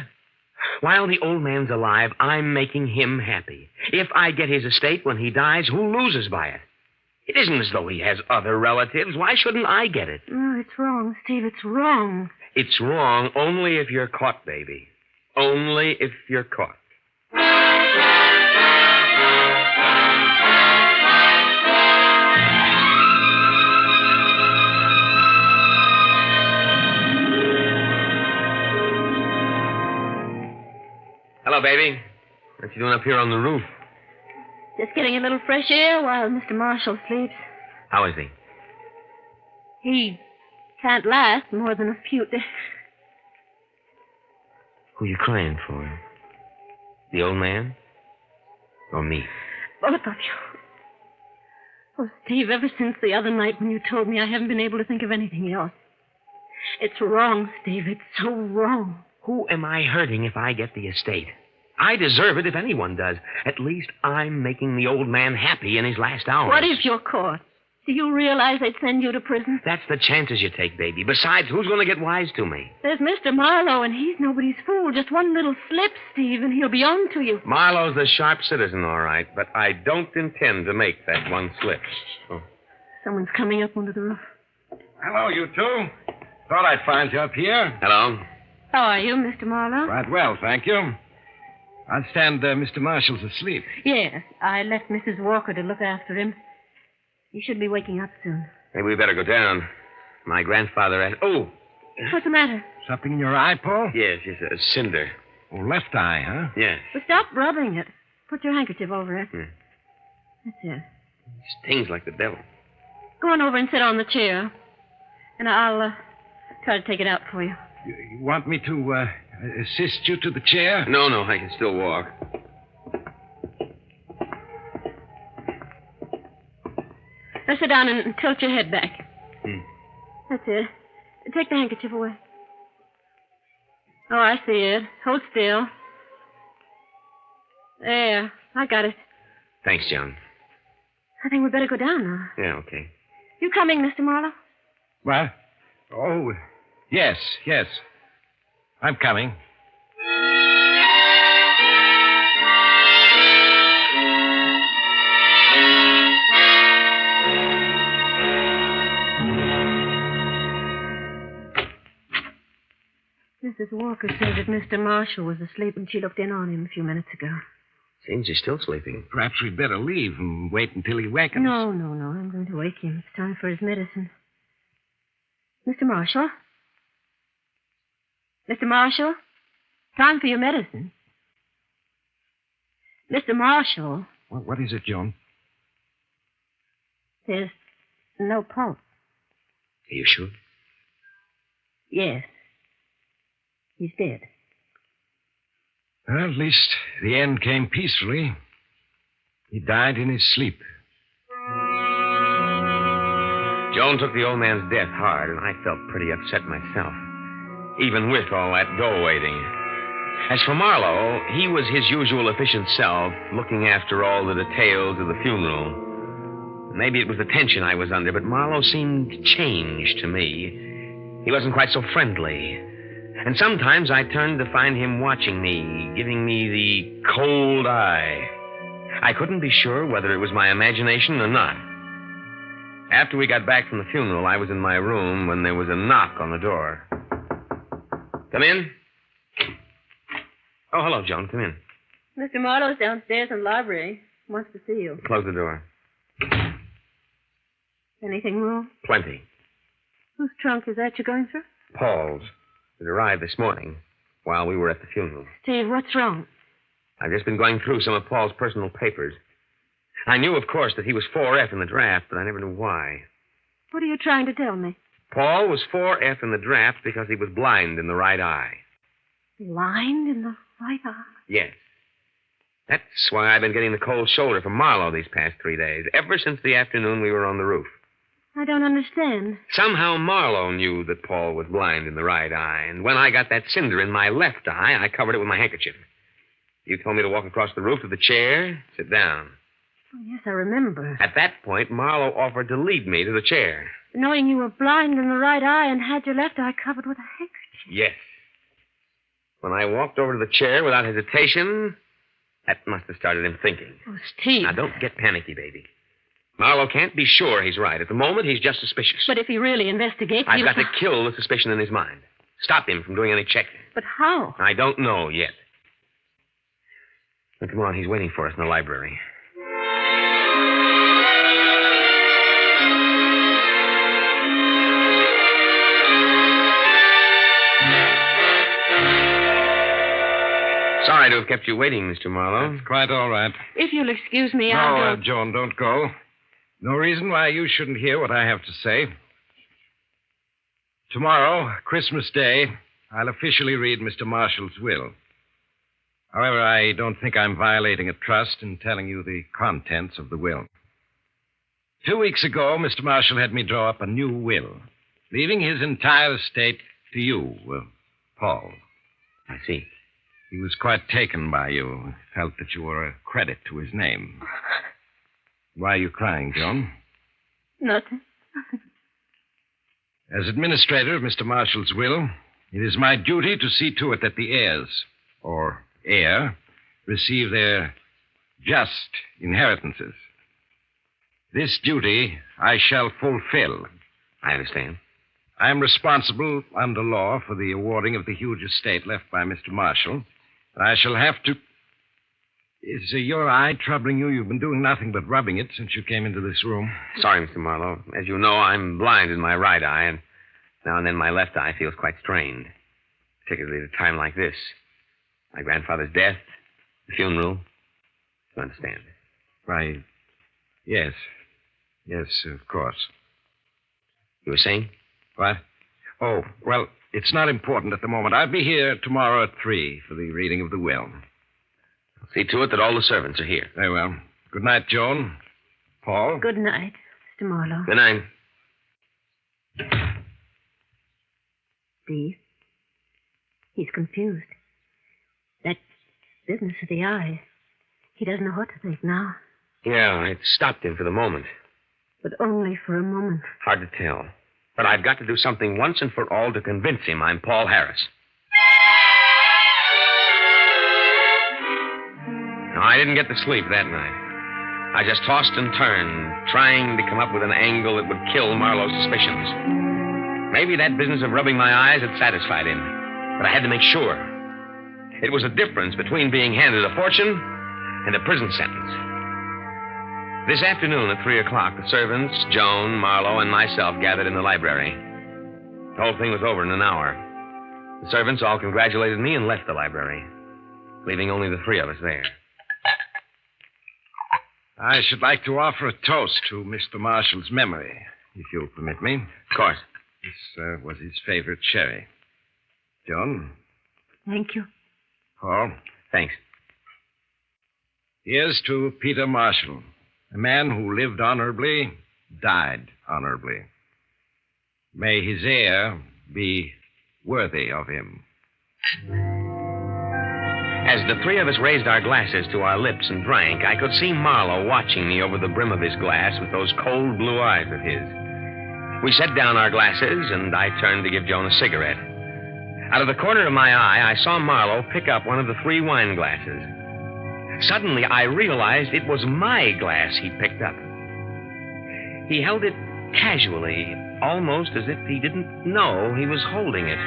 While the old man's alive, I'm making him happy. If I get his estate when he dies, who loses by it? It isn't as though he has other relatives. Why shouldn't I get it? No, it's wrong, Steve. It's wrong. It's wrong only if you're caught, baby. Only if you're caught. Hello, baby. What you doing up here on the roof? Just getting a little fresh air while Mr. Marshall sleeps. How is he? He can't last more than a few days. Who are you crying for? The old man? Or me? Both of you. Oh, Steve, ever since the other night when you told me, I haven't been able to think of anything else. It's wrong, Steve. It's so wrong. Who am I hurting if I get the estate? I deserve it if anyone does. At least I'm making the old man happy in his last hours. What if you're caught? Do you realize they'd send you to prison? That's the chances you take, baby. Besides, who's going to get wise to me? There's Mr. Marlowe, and he's nobody's fool. Just one little slip, Steve, and he'll be on to you. Marlowe's the sharp citizen, all right, but I don't intend to make that one slip. Oh. Someone's coming up onto the roof. Hello, you two. Thought I'd find you up here. Hello. How are you, Mr. Marlowe? Right well, thank you. I understand Mr. Marshall's asleep. Yes, I left Mrs. Walker to look after him. He should be waking up soon. Maybe we better go down. My grandfather had... Oh! What's the matter? Something in your eye, Paul? Yes, a cinder. Oh, left eye, huh? Yes. Well, stop rubbing it. Put your handkerchief over it. That's it. Stings like the devil. Go on over and sit on the chair. And I'll try to take it out for you. You want me to assist you to the chair? No, I can still walk. Now sit down and tilt your head back. That's it. Take the handkerchief away. Oh, I see it. Hold still. There. I got it. Thanks, John. I think we'd better go down now. Yeah, okay. You coming, Mr. Marlowe? What? Oh, yes. I'm coming. Mrs. Walker said that Mr. Marshall was asleep and she looked in on him a few minutes ago. Seems he's still sleeping. Perhaps we'd better leave and wait until he wakens. No. I'm going to wake him. It's time for his medicine. Mr. Marshall? Mr. Marshall? Time for your medicine. Mr. Marshall? What is it, Joan? There's no pulse. Are you sure? Yes. He's dead. Well, at least the end came peacefully. He died in his sleep. Joan took the old man's death hard, and I felt pretty upset myself, even with all that go-waiting. As for Marlowe, he was his usual efficient self, looking after all the details of the funeral. Maybe it was the tension I was under, but Marlowe seemed changed to me. He wasn't quite so friendly. And sometimes I turned to find him watching me, giving me the cold eye. I couldn't be sure whether it was my imagination or not. After we got back from the funeral, I was in my room when there was a knock on the door. Come in. Oh, hello, Joan. Come in. Mr. Marlowe's downstairs in the library. Wants to see you. Close the door. Anything wrong? Plenty. Whose trunk is that you're going through? Paul's. It arrived this morning while we were at the funeral. Steve, what's wrong? I've just been going through some of Paul's personal papers. I knew, of course, that he was 4F in the draft, but I never knew why. What are you trying to tell me? Paul was 4F in the draft because he was blind in the right eye. Blind in the right eye? Yes. That's why I've been getting the cold shoulder from Marlowe these past 3 days, ever since the afternoon we were on the roof. I don't understand. Somehow Marlowe knew that Paul was blind in the right eye, and when I got that cinder in my left eye, I covered it with my handkerchief. You told me to walk across the roof to the chair, sit down. Oh, yes, I remember. At that point, Marlowe offered to lead me to the chair. Knowing you were blind in the right eye and had your left eye covered with a handkerchief. Yes. When I walked over to the chair without hesitation, that must have started him thinking. Oh, Steve. Now, don't get panicky, baby. Marlowe can't be sure he's right. At the moment, he's just suspicious. But if he really investigates, I've got to kill the suspicion in his mind. Stop him from doing any checking. But how? I don't know yet. Now, come on, he's waiting for us in the library. Sorry to have kept you waiting, Mr. Marlowe. That's quite all right. If you'll excuse me, I'll go. Joan, don't go. No reason why you shouldn't hear what I have to say. Tomorrow, Christmas Day, I'll officially read Mr. Marshall's will. However, I don't think I'm violating a trust in telling you the contents of the will. 2 weeks ago, Mr. Marshall had me draw up a new will, leaving his entire estate to you, Paul. I see. He was quite taken by you, felt that you were a credit to his name. Why are you crying, Joan? Nothing. As administrator of Mr. Marshall's will, it is my duty to see to it that the heirs, or heir, receive their just inheritances. This duty I shall fulfill. I understand. I am responsible under law for the awarding of the huge estate left by Mr. Marshall. I shall have to... Is your eye troubling you? You've been doing nothing but rubbing it since you came into this room. Sorry, Mr. Marlowe. As you know, I'm blind in my right eye, and now and then my left eye feels quite strained, particularly at a time like this. My grandfather's death, the funeral. You understand? Why, yes. Yes, of course. You were saying? What? Oh, well, it's not important at the moment. I'll be here tomorrow at 3 for the reading of the will. I'll see to it that all the servants are here. Very well. Good night, Joan. Paul? Good night, Mr. Marlowe. Good night. Steve, he's confused. That business of the eye, he doesn't know what to think now. Yeah, it stopped him for the moment. But only for a moment. Hard to tell. But I've got to do something once and for all to convince him I'm Paul Harris. No, I didn't get to sleep that night. I just tossed and turned, trying to come up with an angle that would kill Marlowe's suspicions. Maybe that business of rubbing my eyes had satisfied him, but I had to make sure. It was a difference between being handed a fortune and a prison sentence. This afternoon at 3 o'clock, the servants, Joan, Marlowe, and myself gathered in the library. The whole thing was over in an hour. The servants all congratulated me and left the library, leaving only the 3 of us there. I should like to offer a toast to Mr. Marshall's memory, if you'll permit me. Of course. This was his favorite sherry. Joan? Thank you. Paul? Thanks. Here's to Peter Marshall, a man who lived honorably, died honorably. May his heir be worthy of him. As the 3 of us raised our glasses to our lips and drank, I could see Marlowe watching me over the brim of his glass with those cold blue eyes of his. We set down our glasses, and I turned to give Joan a cigarette. Out of the corner of my eye, I saw Marlowe pick up one of the 3 wine glasses. Suddenly, I realized it was my glass he'd picked up. He held it casually, almost as if he didn't know he was holding it.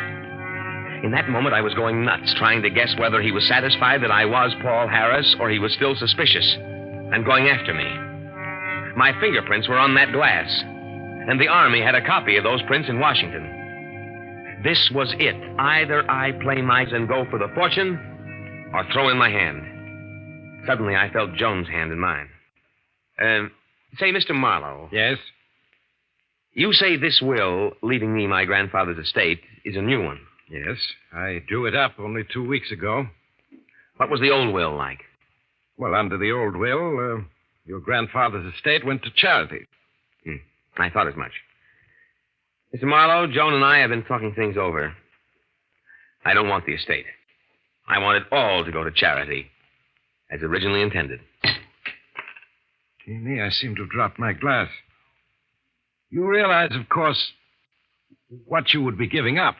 In that moment, I was going nuts, trying to guess whether he was satisfied that I was Paul Harris or he was still suspicious and going after me. My fingerprints were on that glass, and the Army had a copy of those prints in Washington. This was it. Either I play nice and go for the fortune or throw in my hand. Suddenly, I felt Joan's hand in mine. Say, Mr. Marlowe. Yes? You say this will, leaving me my grandfather's estate, is a new one. Yes, I drew it up only 2 weeks ago. What was the old will like? Well, under the old will, your grandfather's estate went to charity. I thought as much. Mr. Marlowe, Joan and I have been talking things over. I don't want the estate. I want it all to go to charity, as originally intended. Gee, me, I seem to have dropped my glass. You realize, of course, what you would be giving up.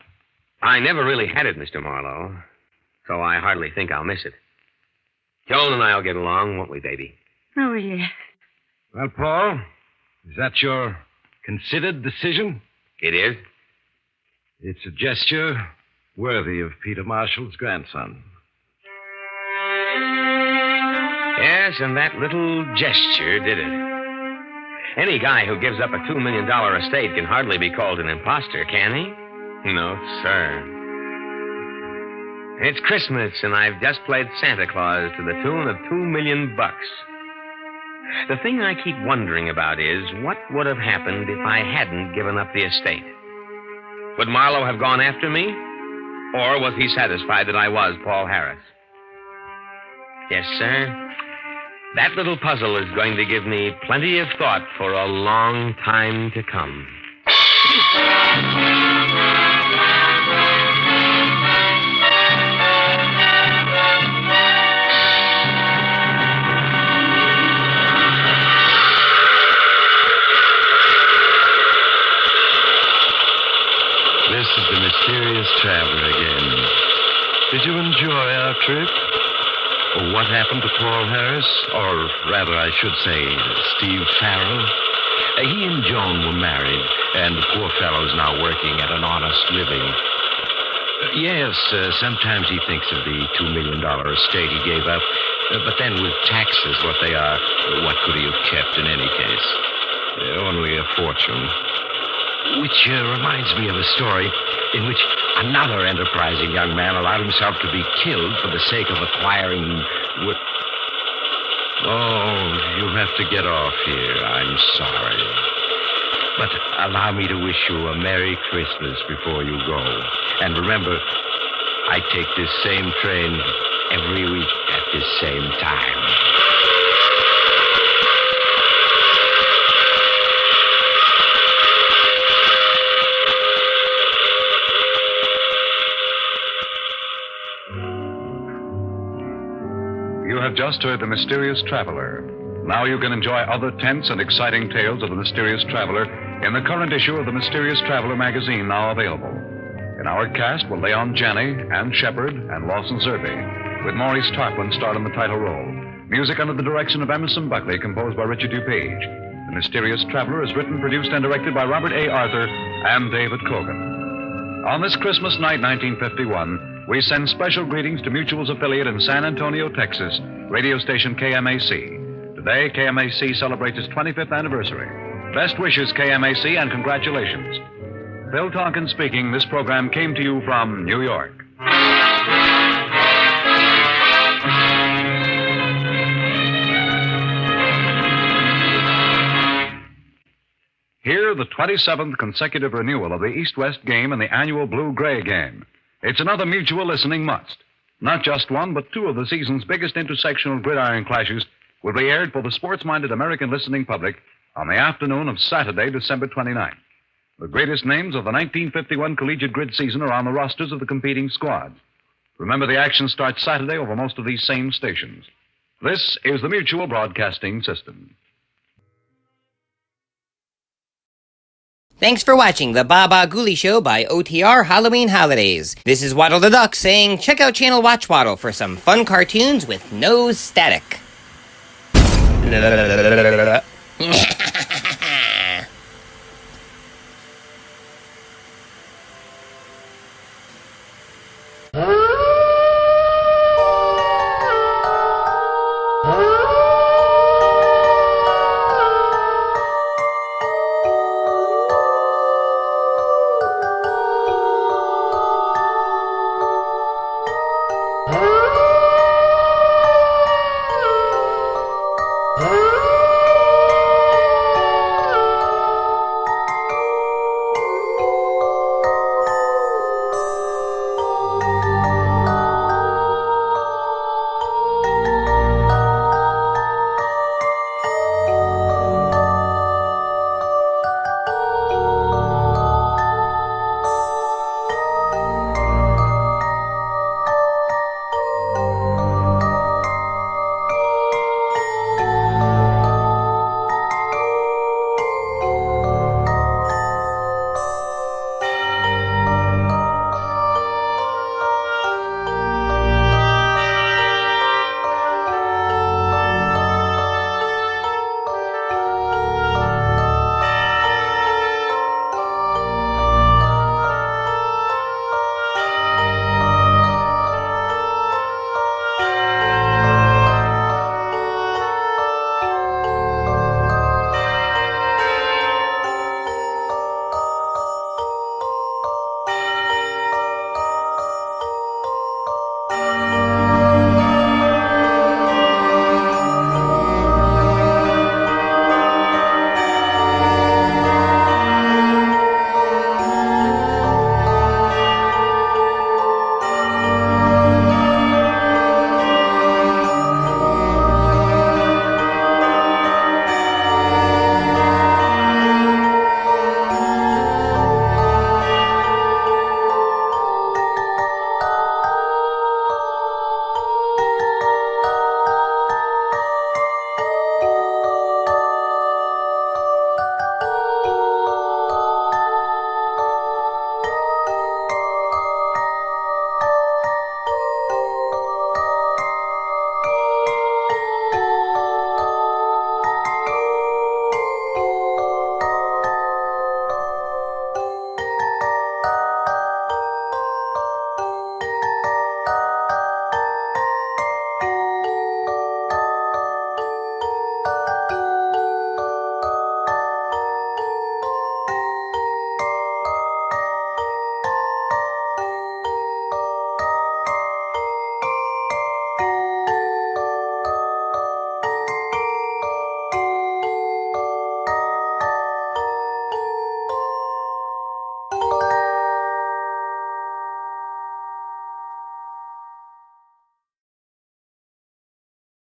I never really had it, Mr. Marlowe, so I hardly think I'll miss it. Joan and I'll get along, won't we, baby? Oh, yes. Well, Paul, is that your considered decision? It is. It's a gesture worthy of Peter Marshall's grandson. Yes, and that little gesture did it. Any guy who gives up a $2 million estate can hardly be called an imposter, can he? No, sir. It's Christmas, and I've just played Santa Claus to the tune of $2 million. The thing I keep wondering about is, what would have happened if I hadn't given up the estate? Would Marlowe have gone after me? Or was he satisfied that I was Paul Harris? Yes, sir. That little puzzle is going to give me plenty of thought for a long time to come. This is the mysterious traveler again. Did you enjoy our trip? Or what happened to Paul Harris? Or rather, I should say, Steve Farrell? He and Joan were married, and the poor fellow's now working at an honest living. Yes, sometimes he thinks of the $2 million estate he gave up. But then with taxes what they are, what could he have kept in any case? Only a fortune. Which reminds me of a story in which another enterprising young man allowed himself to be killed for the sake of acquiring... Oh, you have to get off here. I'm sorry. But allow me to wish you a Merry Christmas before you go. And remember, I take this same train every week at this same time. You have just heard The Mysterious Traveler. Now you can enjoy other tense and exciting tales of the Mysterious Traveler in the current issue of the Mysterious Traveler magazine, now available. In our cast were Leon Janney, Ann Shepard, and Lawson Zerbe, with Maurice Tarplin starred in the title role. Music under the direction of Emerson Buckley, composed by Richard DuPage. The Mysterious Traveler is written, produced, and directed by Robert A. Arthur and David Cogan. On this Christmas night, 1951, we send special greetings to Mutual's affiliate in San Antonio, Texas, radio station KMAC. Today, KMAC celebrates its 25th anniversary. Best wishes, KMAC, and congratulations. Bill Tonkin speaking. This program came to you from New York. Here, the 27th consecutive renewal of the East-West game and the annual Blue-Gray game. It's another Mutual listening must. Not just one, but two of the season's biggest intersectional gridiron clashes will be aired for the sports-minded American listening public on the afternoon of Saturday, December 29th. The greatest names of the 1951 collegiate grid season are on the rosters of the competing squads. Remember, the action starts Saturday over most of these same stations. This is the Mutual Broadcasting System. Thanks for watching the Baba Ghoulie Show by OTR Halloween Holidays. This is Waddle the Duck saying check out Channel Watchwaddle for some fun cartoons with no static.